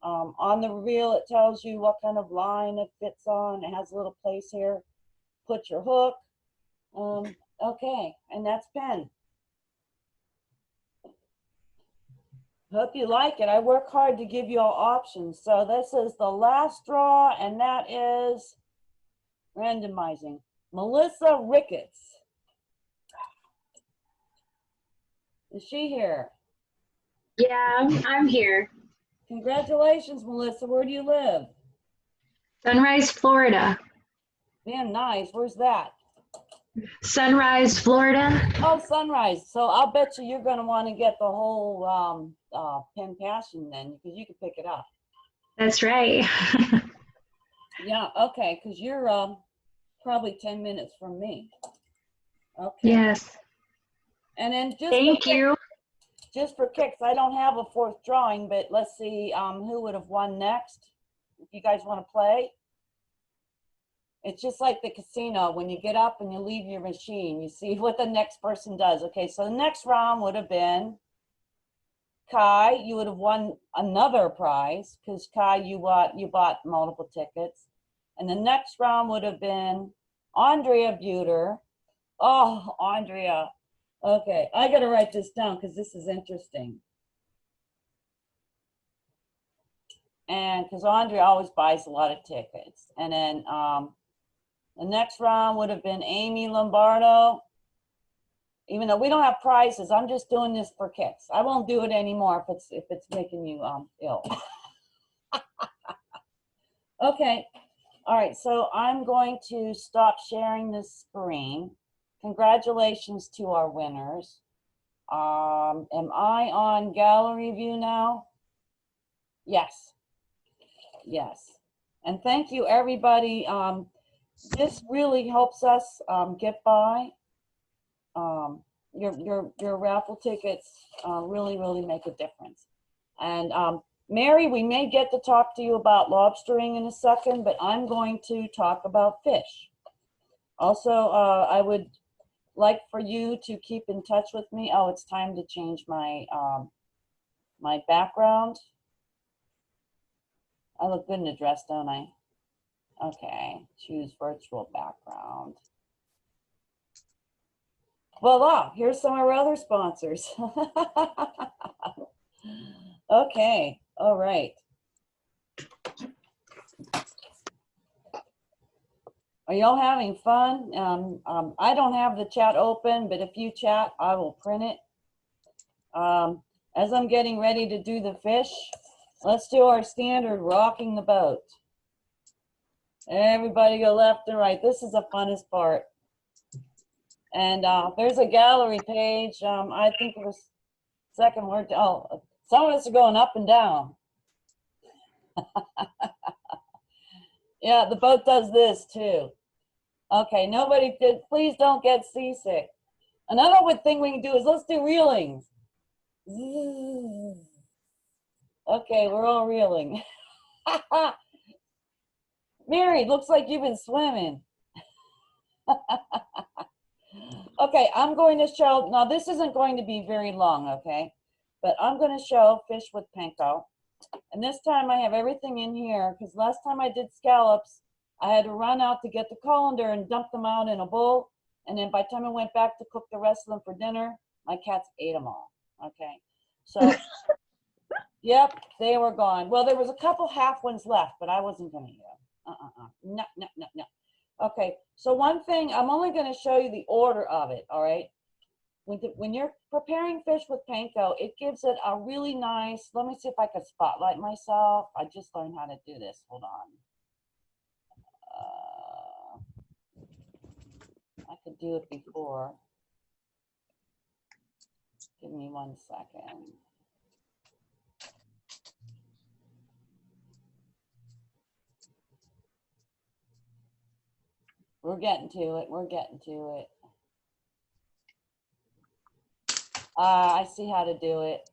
On the reel, it tells you what kind of line it fits on. It has a little place here. Put your hook. Okay, and that's Pen. Hope you like it. I work hard to give you all options. So this is the last draw, and that is randomizing. Melissa Ricketts. Is she here? Yeah, I'm here. Congratulations, Melissa. Where do you live? Sunrise, Florida. Man, nice. Where's that? Sunrise, Florida. Oh, Sunrise. So I'll bet you're going to want to get the whole Pen Passion then, because you can pick it up. That's right. Yeah, okay, because you're probably 10 minutes from me. Okay. Yes. And then just Thank you. Just for kicks, I don't have a fourth drawing, but let's see who would have won next. If you guys want to play. It's just like the casino. When you get up and you leave your machine, you see what the next person does. Okay, so the next round would have been Kai. You would have won another prize because Kai, you bought multiple tickets. And the next round would have been Andrea Buter. Oh, Andrea. Okay, I got to write this down because this is interesting. And because Andrea always buys a lot of tickets. And then the next round would have been Amy Lombardo. Even though we don't have prizes, I'm just doing this for kicks. I won't do it anymore if it's making you ill. Okay. All right. So I'm going to stop sharing this screen. Congratulations to our winners. Am I on gallery view now? Yes. Yes. And thank you, everybody. This really helps us get by. Your raffle tickets really make a difference. And Mary, we may get to talk to you about lobstering in a second, but I'm going to talk about fish. Also, I would like for you to keep in touch with me. Oh, it's time to change my my background. I look good in a dress, don't I? Okay, choose virtual background. Voila, here's some of our other sponsors. Okay, all right. Are y'all having fun? I don't have the chat open, but if you chat, I will print it. As I'm getting ready to do the fish, let's do our standard rocking the boat. Everybody go left and right. This is the funnest part. And there's a gallery page. I think it was second word. Oh, some of us are going up and down. Yeah, the boat does this too. Okay, nobody did. Please don't get seasick. Another good thing we can do is let's do reelings. Okay, we're all reeling. Mary, looks like you've been swimming. Okay, I'm going to show, now this isn't going to be very long, okay? But I'm going to show fish with Panko. And this time I have everything in here because last time I did scallops, I had to run out to get the colander and dump them out in a bowl. And then by the time I went back to cook the rest of them for dinner, my cats ate them all, okay? So, yep, they were gone. Well, there was a couple half ones left, but I wasn't going to eat them. No. Okay, so one thing, I'm only going to show you the order of it, all right? When you're preparing fish with Panko, it gives it a really nice, let me see if I can spotlight myself. I just learned how to do this, hold on. I could do it before. Give me 1 second. We're getting to it. We're getting to it. I see how to do it.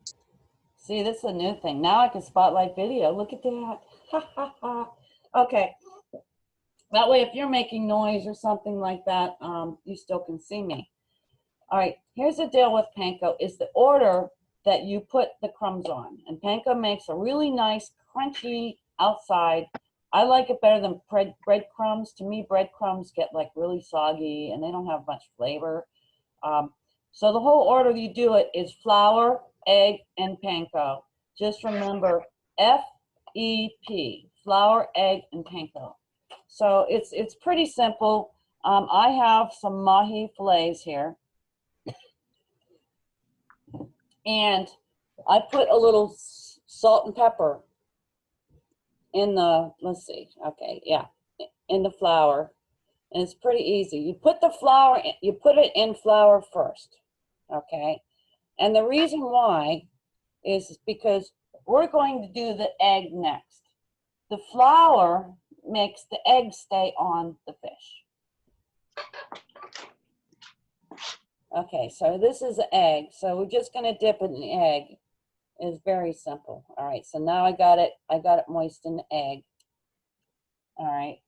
See, this is a new thing. Now I can spotlight video. Look at that. Ha ha ha. Okay. That way, if you're making noise or something like that, you still can see me. All right. Here's the deal with Panko is the order that you put the crumbs on. And Panko makes a really nice, crunchy outside. I like it better than breadcrumbs. To me, breadcrumbs get like really soggy and they don't have much flavor. So the whole order you do it is flour, egg, and Panko. Just remember FEP, flour, egg, and Panko. So it's pretty simple. I have some mahi fillets here. And I put a little salt and pepper in the, let's see, okay, yeah, in the flour. And it's pretty easy. You put the flour, you put it in flour first, okay? And the reason why is because we're going to do the egg next. The flour makes the egg stay on the fish. Okay, so this is an egg. So we're just gonna dip it in the egg. It's very simple. All right, so now I got it moist in the egg. All right.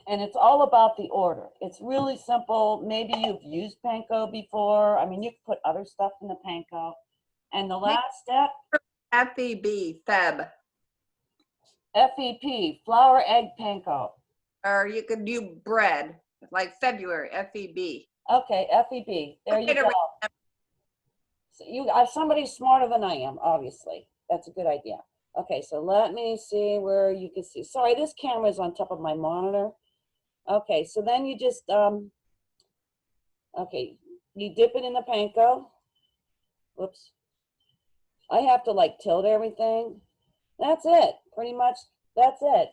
And it's all about the order. It's really simple. Maybe you've used Panko before. I mean, you can put other stuff in the Panko. And the last step, FEB, Feb, FEP, flour, egg, Panko. or you could do bread, like February, FEB. Okay, FEB. There you go. So somebody's smarter than I am, obviously. That's a good idea. Okay, so let me see where you can see. Sorry, this camera is on top of my monitor. Okay, so then you just, okay, you dip it in the Panko. Whoops. I have to like tilt everything. That's it, pretty much, that's it.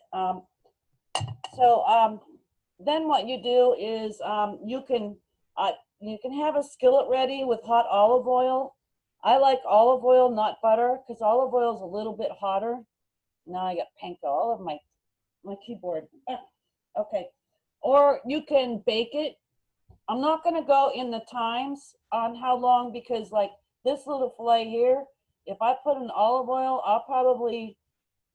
Then what you do is you can have a skillet ready with hot olive oil. I like olive oil, not butter, because olive oil is a little bit hotter. Now I got Panko all over my keyboard. Okay, or you can bake it. I'm not going to go in the times on how long, because like this little fillet here, if I put in olive oil, I'll probably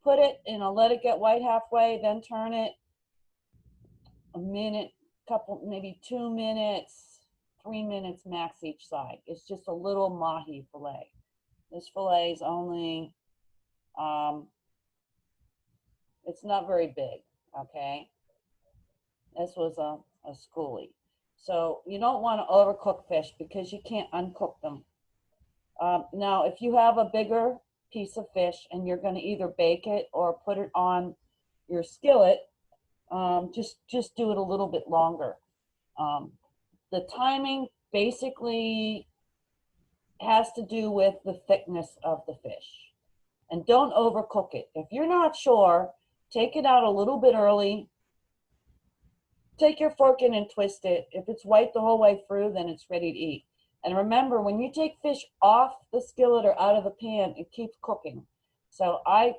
put it and I'll let it get white halfway, then turn it a minute, couple, maybe 2 minutes, 3 minutes max each side. It's just a little mahi fillet. This fillet is only, it's not very big, okay? This was a schoolie. So you don't want to overcook fish because you can't uncook them. Now, if you have a bigger piece of fish and you're going to either bake it or put it on your skillet, just do it a little bit longer. The timing basically has to do with the thickness of the fish. And don't overcook it. If you're not sure, take it out a little bit early. Take your fork in and twist it. If it's white the whole way through, then it's ready to eat. And remember, when you take fish off the skillet or out of the pan, it keeps cooking. So I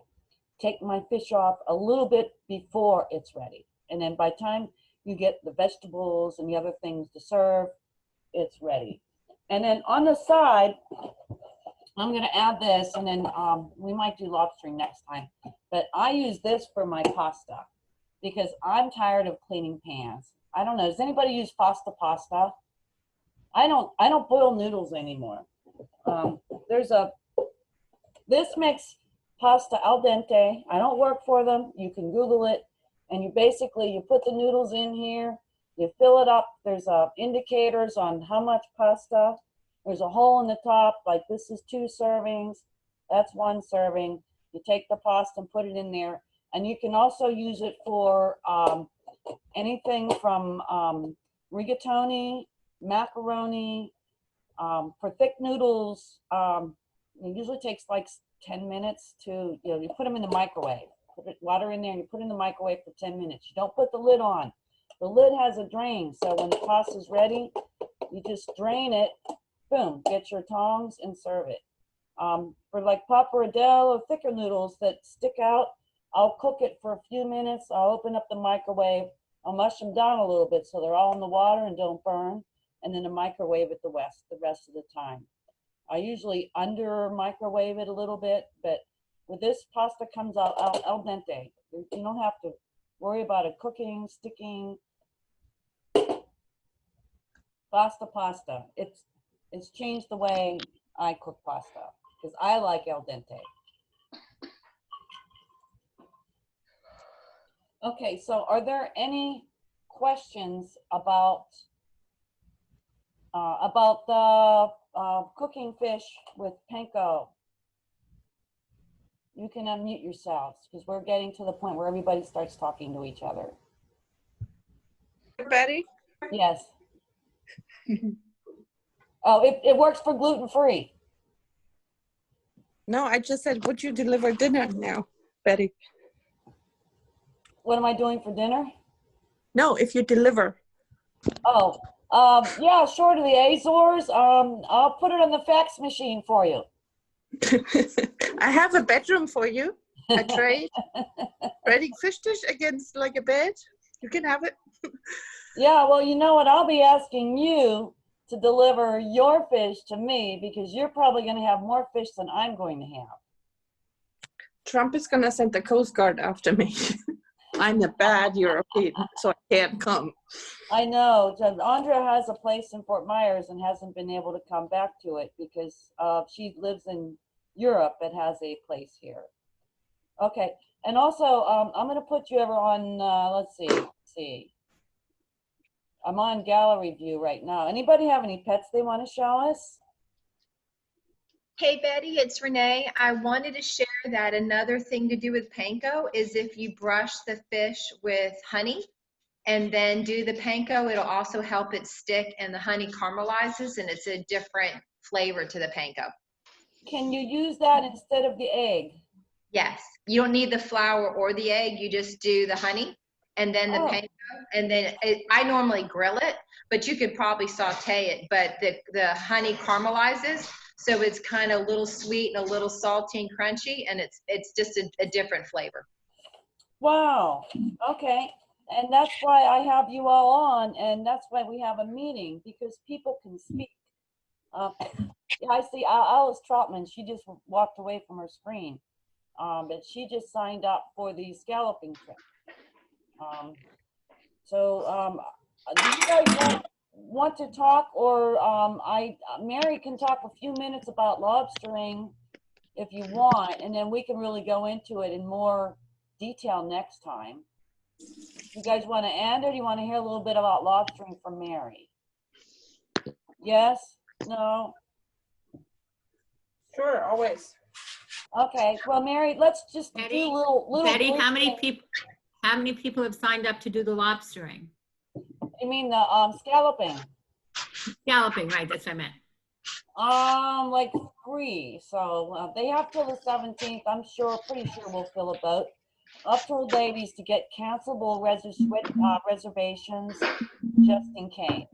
take my fish off a little bit before it's ready. And then by the time you get the vegetables and the other things to serve, it's ready. And then on the side, I'm going to add this, and then we might do lobstering next time. But I use this for my pasta because I'm tired of cleaning pans. I don't know. Does anybody use pasta? I don't boil noodles anymore. This makes pasta al dente. I don't work for them. You can Google it. And you put the noodles in here. You fill it up. There's indicators on how much pasta. There's a hole in the top, like this is 2 servings. That's 1 serving. You take the pasta and put it in there. And you can also use it for anything from rigatoni, macaroni, for thick noodles. It usually takes like 10 minutes to, you put them in the microwave. Put water in there and you put it in the microwave for 10 minutes. You don't put the lid on. The lid has a drain, so when the pasta is ready, you just drain it, boom, get your tongs and serve it. For like pappardelle or thicker noodles that stick out, I'll cook it for a few minutes. I'll open up the microwave, I'll mush them down a little bit so they're all in the water and don't burn, and then I microwave it the rest of the time. I usually under microwave it a little bit, but with this, pasta comes out al dente. You don't have to worry about it cooking, sticking. Pasta. It's changed the way I cook pasta because I like al dente. Okay, so are there any questions about the cooking fish with Panko? You can unmute yourselves because we're getting to the point where everybody starts talking to each other. Betty? Yes. Oh, it works for gluten-free. No, I just said, would you deliver dinner now, Betty? What am I doing for dinner? No, if you deliver. Oh, yeah, sure, to the Azores. I'll put it on the fax machine for you. I have a bedroom for you. I trade ready fish dish against like a bed. You can have it. Yeah, well, you know what? I'll be asking you to deliver your fish to me because you're probably going to have more fish than I'm going to have. Trump is gonna send the Coast Guard after me. I'm a bad European, so I can't come. I know. Andrea has a place in Fort Myers and hasn't been able to come back to it because she lives in Europe but has a place here. Okay, and also I'm going to put you ever on, let's see. I'm on gallery view right now. Anybody have any pets they want to show us? Hey Betty, it's Renee. I wanted to share that another thing to do with Panko is if you brush the fish with honey and then do the Panko, it'll also help it stick and the honey caramelizes and it's a different flavor to the Panko. Can you use that instead of the egg? Yes, you don't need the flour or the egg, you just do the honey and then the Panko, and then I normally grill it, but you could probably saute it, but the honey caramelizes. So it's kind of a little sweet and a little salty and crunchy, and it's just a different flavor. Wow. Okay. And that's why I have you all on, and that's why we have a meeting, because people can speak. I see Alice Troutman, she just walked away from her screen, but she just signed up for the scalloping trip. Do you guys want to talk, or Mary can talk a few minutes about lobstering if you want, and then we can really go into it in more detail next time. You guys want to end, or do you want to hear a little bit about lobstering from Mary? Yes? No? Sure, always. Okay, well, Mary, let's just Betty, do a little Betty, brief how many thing. people have signed up to do the lobstering? You mean the scalloping? Scalloping, right, that's what I meant. Like 3. So they have till the 17th. I'm pretty sure we'll fill a boat. Up to the ladies to get cancelable reservations just in case.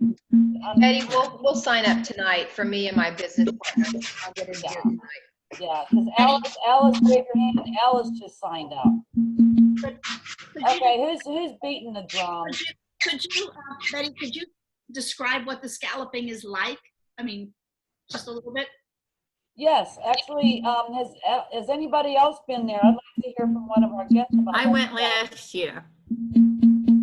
Betty, we'll sign up tonight for me and my business partner. I'll get it here tonight. Yeah, because Alice, wave your hand. Alice just signed up. Okay, who's beating the drum? Could you, Betty, could you describe what the scalloping is like? I mean, just a little bit. Yes, actually, has anybody else been there? I'd like to hear from one of our guests about I went last year.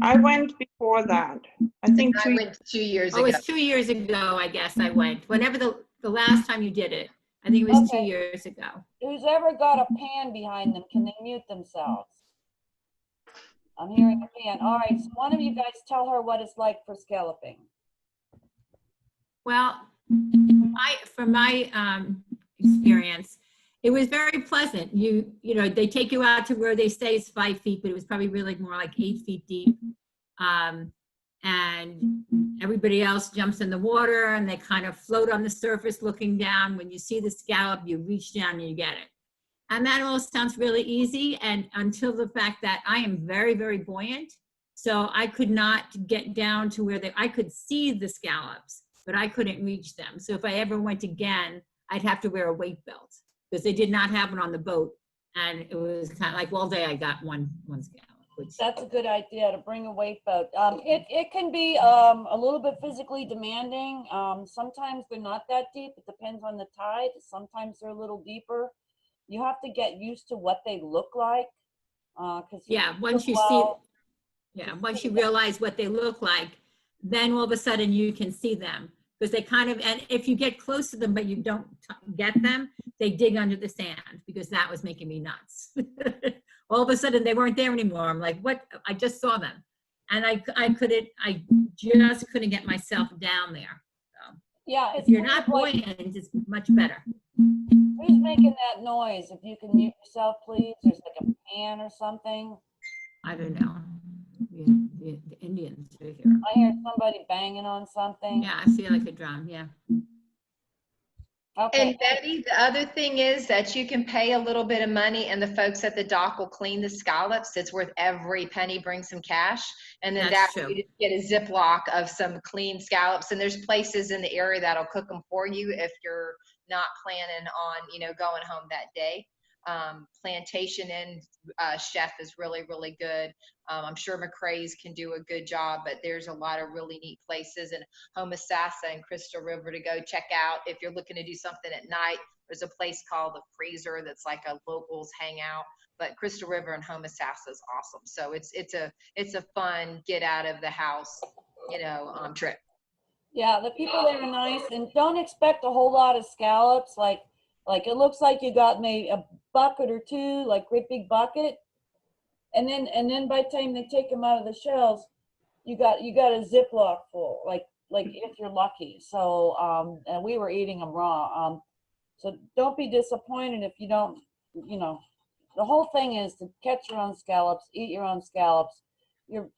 I went before that. I think I went 2 years Oh, ago. it was 2 years ago, I guess I went. Whenever the last time you did it. I think it was 2 years ago. Who's ever got a pan behind them, can they mute themselves? I'm hearing a pan. All right, so one of you guys tell her what it's like for scalloping. Well, from my experience, it was very pleasant. You know, they take you out to where they say is 5 feet, but it was probably really more like 8 feet deep. And everybody else jumps in the water and they kind of float on the surface looking down. When you see the scallop, you reach down and you get it. And that all sounds really easy, and until the fact that I am very, very buoyant. So I could not get down to where I could see the scallops, but I couldn't reach them. So if I ever went again, I'd have to wear a weight belt because they did not have it on the boat. And it was kind of like all day I got one scallop. which, That's a good idea to bring a weight boat. It can be a little bit physically demanding. Sometimes they're not that deep. It depends on the tide. Sometimes they're a little deeper. You have to get used to what they look like. yeah, once you see, yeah, once you realize what they look like, then all of a sudden you can see them. Because they kind of, and if you get close to them but you don't get them, they dig under the sand, because that was making me nuts. All of a sudden they weren't there anymore. I'm like, what? I just saw them. And I just couldn't get myself down there. So, yeah, if you're not buoyant, it's much better. Who's making that noise? If you can mute yourself, please. There's like a pan or something. I don't know. The Indians are here. I hear somebody banging on something. Yeah, I feel like a drum. Yeah. Okay. And Betty, the other thing is that you can pay a little bit of money and the folks at the dock will clean the scallops. It's worth every penny. Bring some cash. And then That's that true. way you just get a Ziploc of some clean scallops. And there's places in the area that'll cook them for you if you're not planning on, going home that day. Plantation Inn chef is really, really good. I'm sure McCrae's can do a good job, but there's a lot of really neat places in Homosassa and Crystal River to go check out. If you're looking to do something at night, there's a place called the Freezer that's like a locals hangout. But Crystal River and Homosassa is awesome. So it's a fun get out of the house, trip. Yeah, the people there are nice, and don't expect a whole lot of scallops. Like it looks like you got maybe a bucket or two, like great big bucket, and then by the time they take them out of the shells, you got a Ziploc full, like if you're lucky. So and we were eating them raw. So don't be disappointed if you don't. The whole thing is to catch your own scallops, eat your own scallops. You're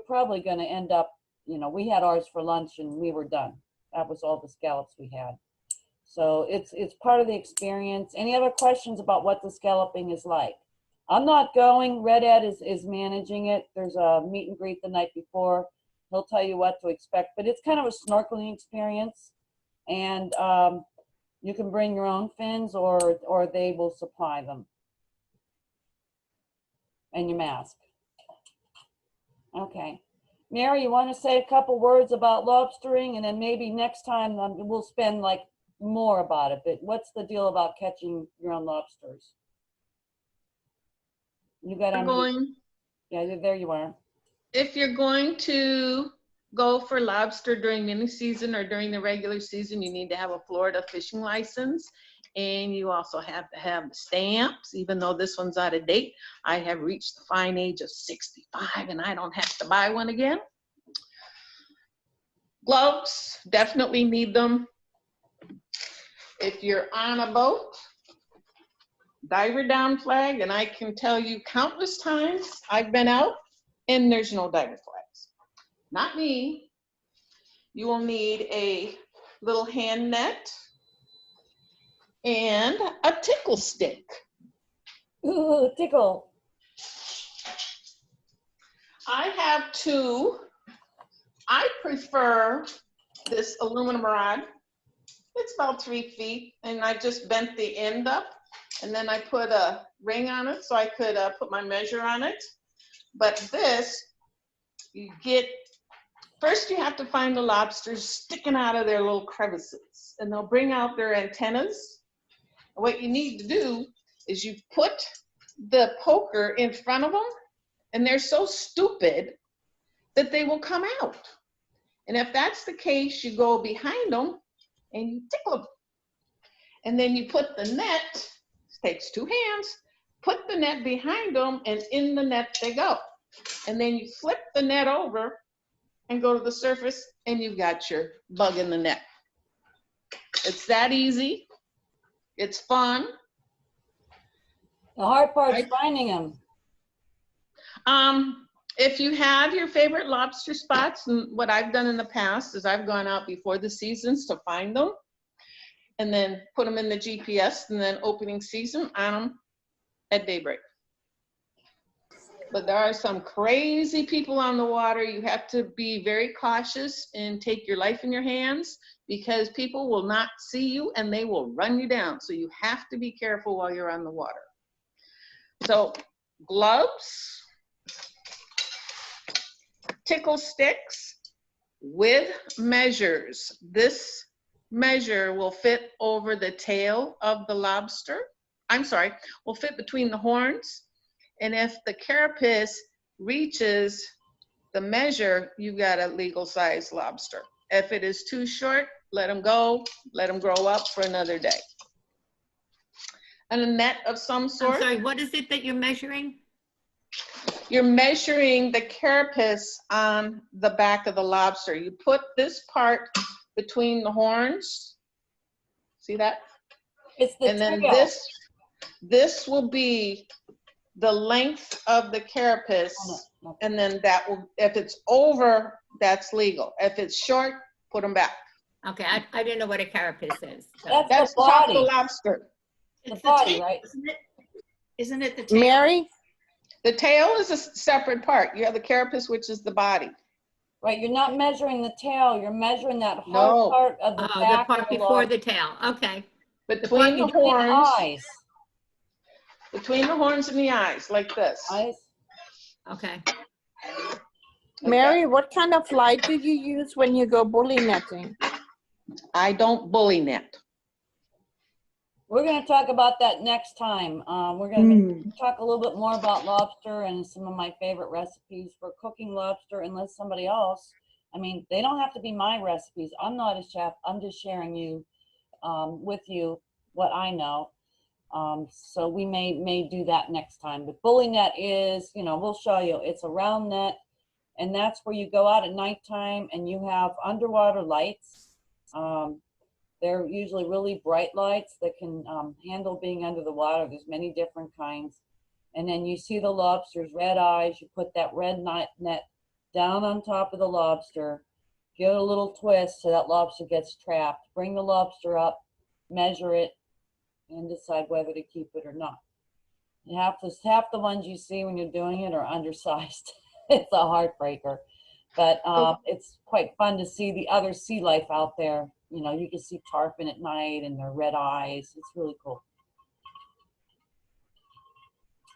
probably going to end up. We had ours for lunch and we were done. That was all the scallops we had. So it's part of the experience. Any other questions about what the scalloping is like? I'm not going. Red Ed is managing it. There's a meet and greet the night before. He'll tell you what to expect, but it's kind of a snorkeling experience. And you can bring your own fins or they will supply them. And your mask. Okay. Mary, you want to say a couple words about lobstering, and then maybe next time we'll spend like more about it. But what's the deal about catching your own lobsters? You got on. Yeah, there you are. If you're going to go for lobster during any season or during the regular season, you need to have a Florida fishing license. And you also have to have the stamps, even though this one's out of date. I have reached the fine age of 65 and I don't have to buy one again. Gloves, definitely need them. If you're on a boat, diver down flag, and I can tell you countless times I've been out and there's no diver flags. Not me. You will need a little hand net and a tickle stick. Ooh, tickle. I have two. I prefer this aluminum rod. It's about 3 feet, and I just bent the end up, and then I put a ring on it so I could put my measure on it. But this, first you have to find the lobsters sticking out of their little crevices, and they'll bring out their antennas. What you need to do is you put the poker in front of them, and they're so stupid that they will come out. And if that's the case, you go behind them and you tickle them. And then you put the net, it takes 2 hands, put the net behind them, and in the net they go. And then you flip the net over and go to the surface, and you've got your bug in the net. It's that easy. It's fun. The hard part is finding them. If you have your favorite lobster spots, and what I've done in the past is I've gone out before the seasons to find them and then put them in the GPS, and then opening season on them at daybreak. But there are some crazy people on the water. You have to be very cautious and take your life in your hands, because people will not see you and they will run you down. So you have to be careful while you're on the water. So gloves, tickle sticks with measures. This measure will fit over the tail of the lobster. I'm sorry, will fit between the horns. And if the carapace reaches the measure, you've got a legal size lobster. If it is too short, let them go, let them grow up for another day. And a net of some sort. I'm sorry, what is it that you're measuring? You're measuring the carapace on the back of the lobster. You put this part between the horns. See that? It's the and then tail. this will be the length of the carapace. And then that will, if it's over, that's legal. If it's short, put them back. Okay, I didn't know what a carapace is. So. That's the top of the lobster. The body, right? Isn't it the tail? Mary? The tail is a separate part. You have the carapace, which is the body. Right, you're not measuring the tail, you're measuring that hard No. part of the Oh, back the part of the before log. the tail. Okay. Between the Between the horns. eyes. Between the horns and the eyes, like this. Eyes. Okay. Mary, what kind of light do you use when you go bully netting? I don't bully net. We're going to talk about that next time. We're going to talk a little bit more about lobster and some of my favorite recipes for cooking lobster, unless somebody else, I mean, they don't have to be my recipes. I'm not a chef. I'm just sharing with you what I know. So we may do that next time. But bully net is, you know, we'll show you. It's a round net, and that's where you go out at nighttime and you have underwater lights. They're usually really bright lights that can handle being under the water. There's many different kinds. And then you see the lobster's red eyes. You put that red net down on top of the lobster, give it a little twist so that lobster gets trapped. Bring the lobster up, measure it, and decide whether to keep it or not. Half the ones you see when you're doing it are undersized. It's a heartbreaker. But it's quite fun to see the other sea life out there. You know, you can see tarpon at night and their red eyes. It's really cool.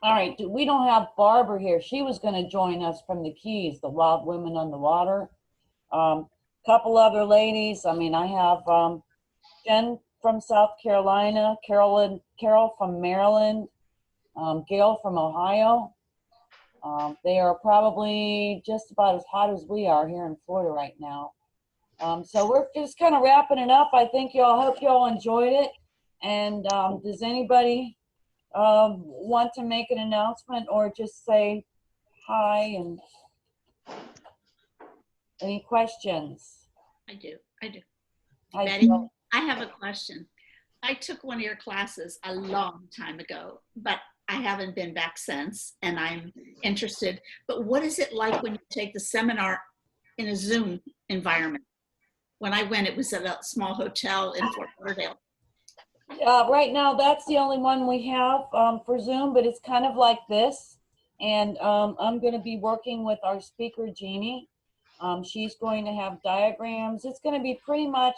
All right, we don't have Barbara here. She was going to join us from the Keys, the Wild Women on the Water. Couple other ladies. I mean, I have Jen from South Carolina, Carol from Maryland, Gail from Ohio. They are probably just about as hot as we are here in Florida right now. So we're just kind of wrapping it up. I think hope y'all enjoyed it. And does anybody want to make an announcement or just say hi and any questions? I do. Hi, Betty, Jill. I have a question. I took one of your classes a long time ago, but I haven't been back since, and I'm interested. But what is it like when you take the seminar in a Zoom environment? When I went, it was at a small hotel in Fort Lauderdale. Right now, that's the only one we have for Zoom, but it's kind of like this. And I'm going to be working with our speaker, Jeannie. She's going to have diagrams. It's going to be pretty much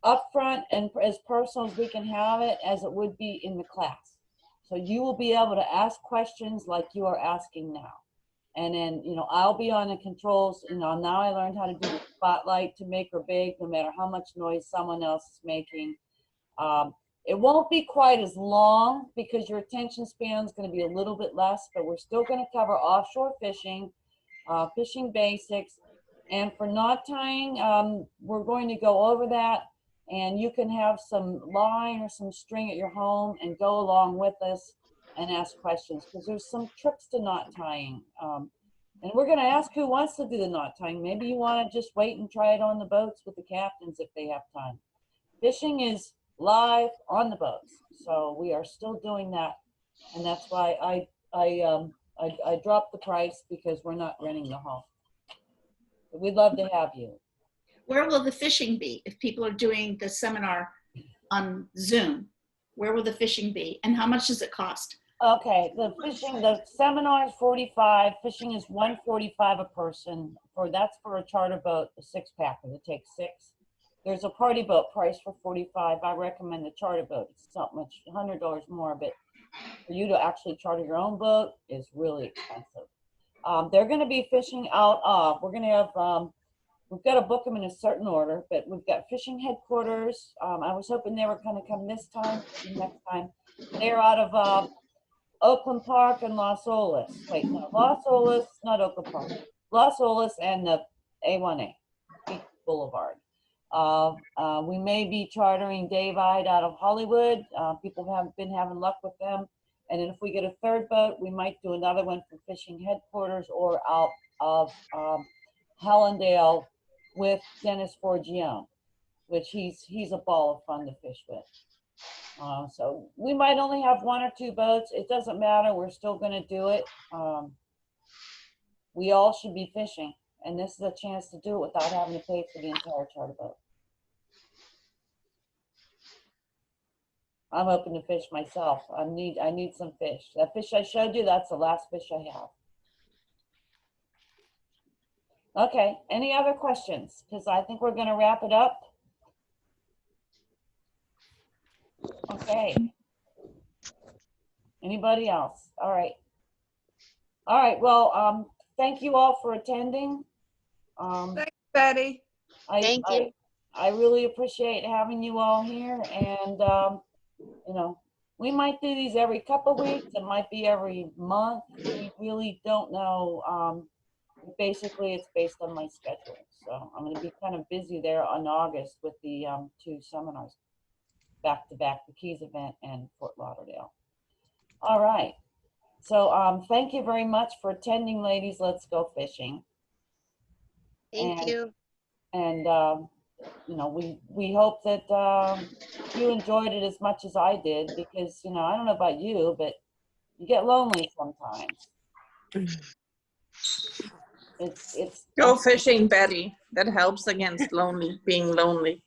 upfront and as personal as we can have it, as it would be in the class. So you will be able to ask questions like you are asking now. And then, you know, I'll be on the controls. You know, now I learned how to do the spotlight to make her big, no matter how much noise someone else is making. It won't be quite as long because your attention span is going to be a little bit less, but we're still going to cover offshore fishing, fishing basics. And for knot tying, we're going to go over that. And you can have some line or some string at your home and go along with us and ask questions, because there's some tricks to knot tying. And we're going to ask who wants to do the knot tying. Maybe you want to just wait and try it on the boats with the captains if they have time. Fishing is live on the boats, so we are still doing that, and that's why I dropped the price, because we're not renting the home. But we'd love to have you. Where will the fishing be if people are doing the seminar on Zoom? Where will the fishing be, and how much does it cost? Okay, the seminar is $45. Fishing is $145 a person. That's for a charter boat, a 6-packer that takes 6. There's a party boat price for $45. I recommend the charter boat. It's not much, $100 more, but for you to actually charter your own boat is really expensive. They're going to be fishing out of, we're going to have, we've got to book them in a certain order, but we've got fishing headquarters. I was hoping they were going to come this time, next time. They're out of Oakland Park and Las Olas. Wait, no, Las Olas, not Oakland Park. Las Olas and the A1A, Beach Boulevard. We may be chartering Davide out of Hollywood. People have been having luck with them. And then if we get a third boat, we might do another one for fishing headquarters or out of Hallandale with Dennis Forgione, which he's a ball of fun to fish with. So we might only have 1 or 2 boats. It doesn't matter. We're still going to do it. We all should be fishing, and this is a chance to do it without having to pay for the entire charter boat. I'm open to fish myself. I need some fish. That fish I showed you, that's the last fish I have. Okay, any other questions? Because I think we're going to wrap it up. Okay. Anybody else? All right. All right, well, thank you all for attending. Thanks, Betty. Thank you. I really appreciate having you all here, and you know, we might do these every couple of weeks. It might be every month. We really don't know. Basically, it's based on my schedule. So I'm going to be kind of busy there on August with the 2 seminars, back to back, the Keys event and Fort Lauderdale. All right. So thank you very much for attending, ladies. Let's go fishing. Thank you. And you know, we hope that you enjoyed it as much as I did, because, you know, I don't know about you, but you get lonely sometimes. Go fishing, Betty. That helps against being lonely.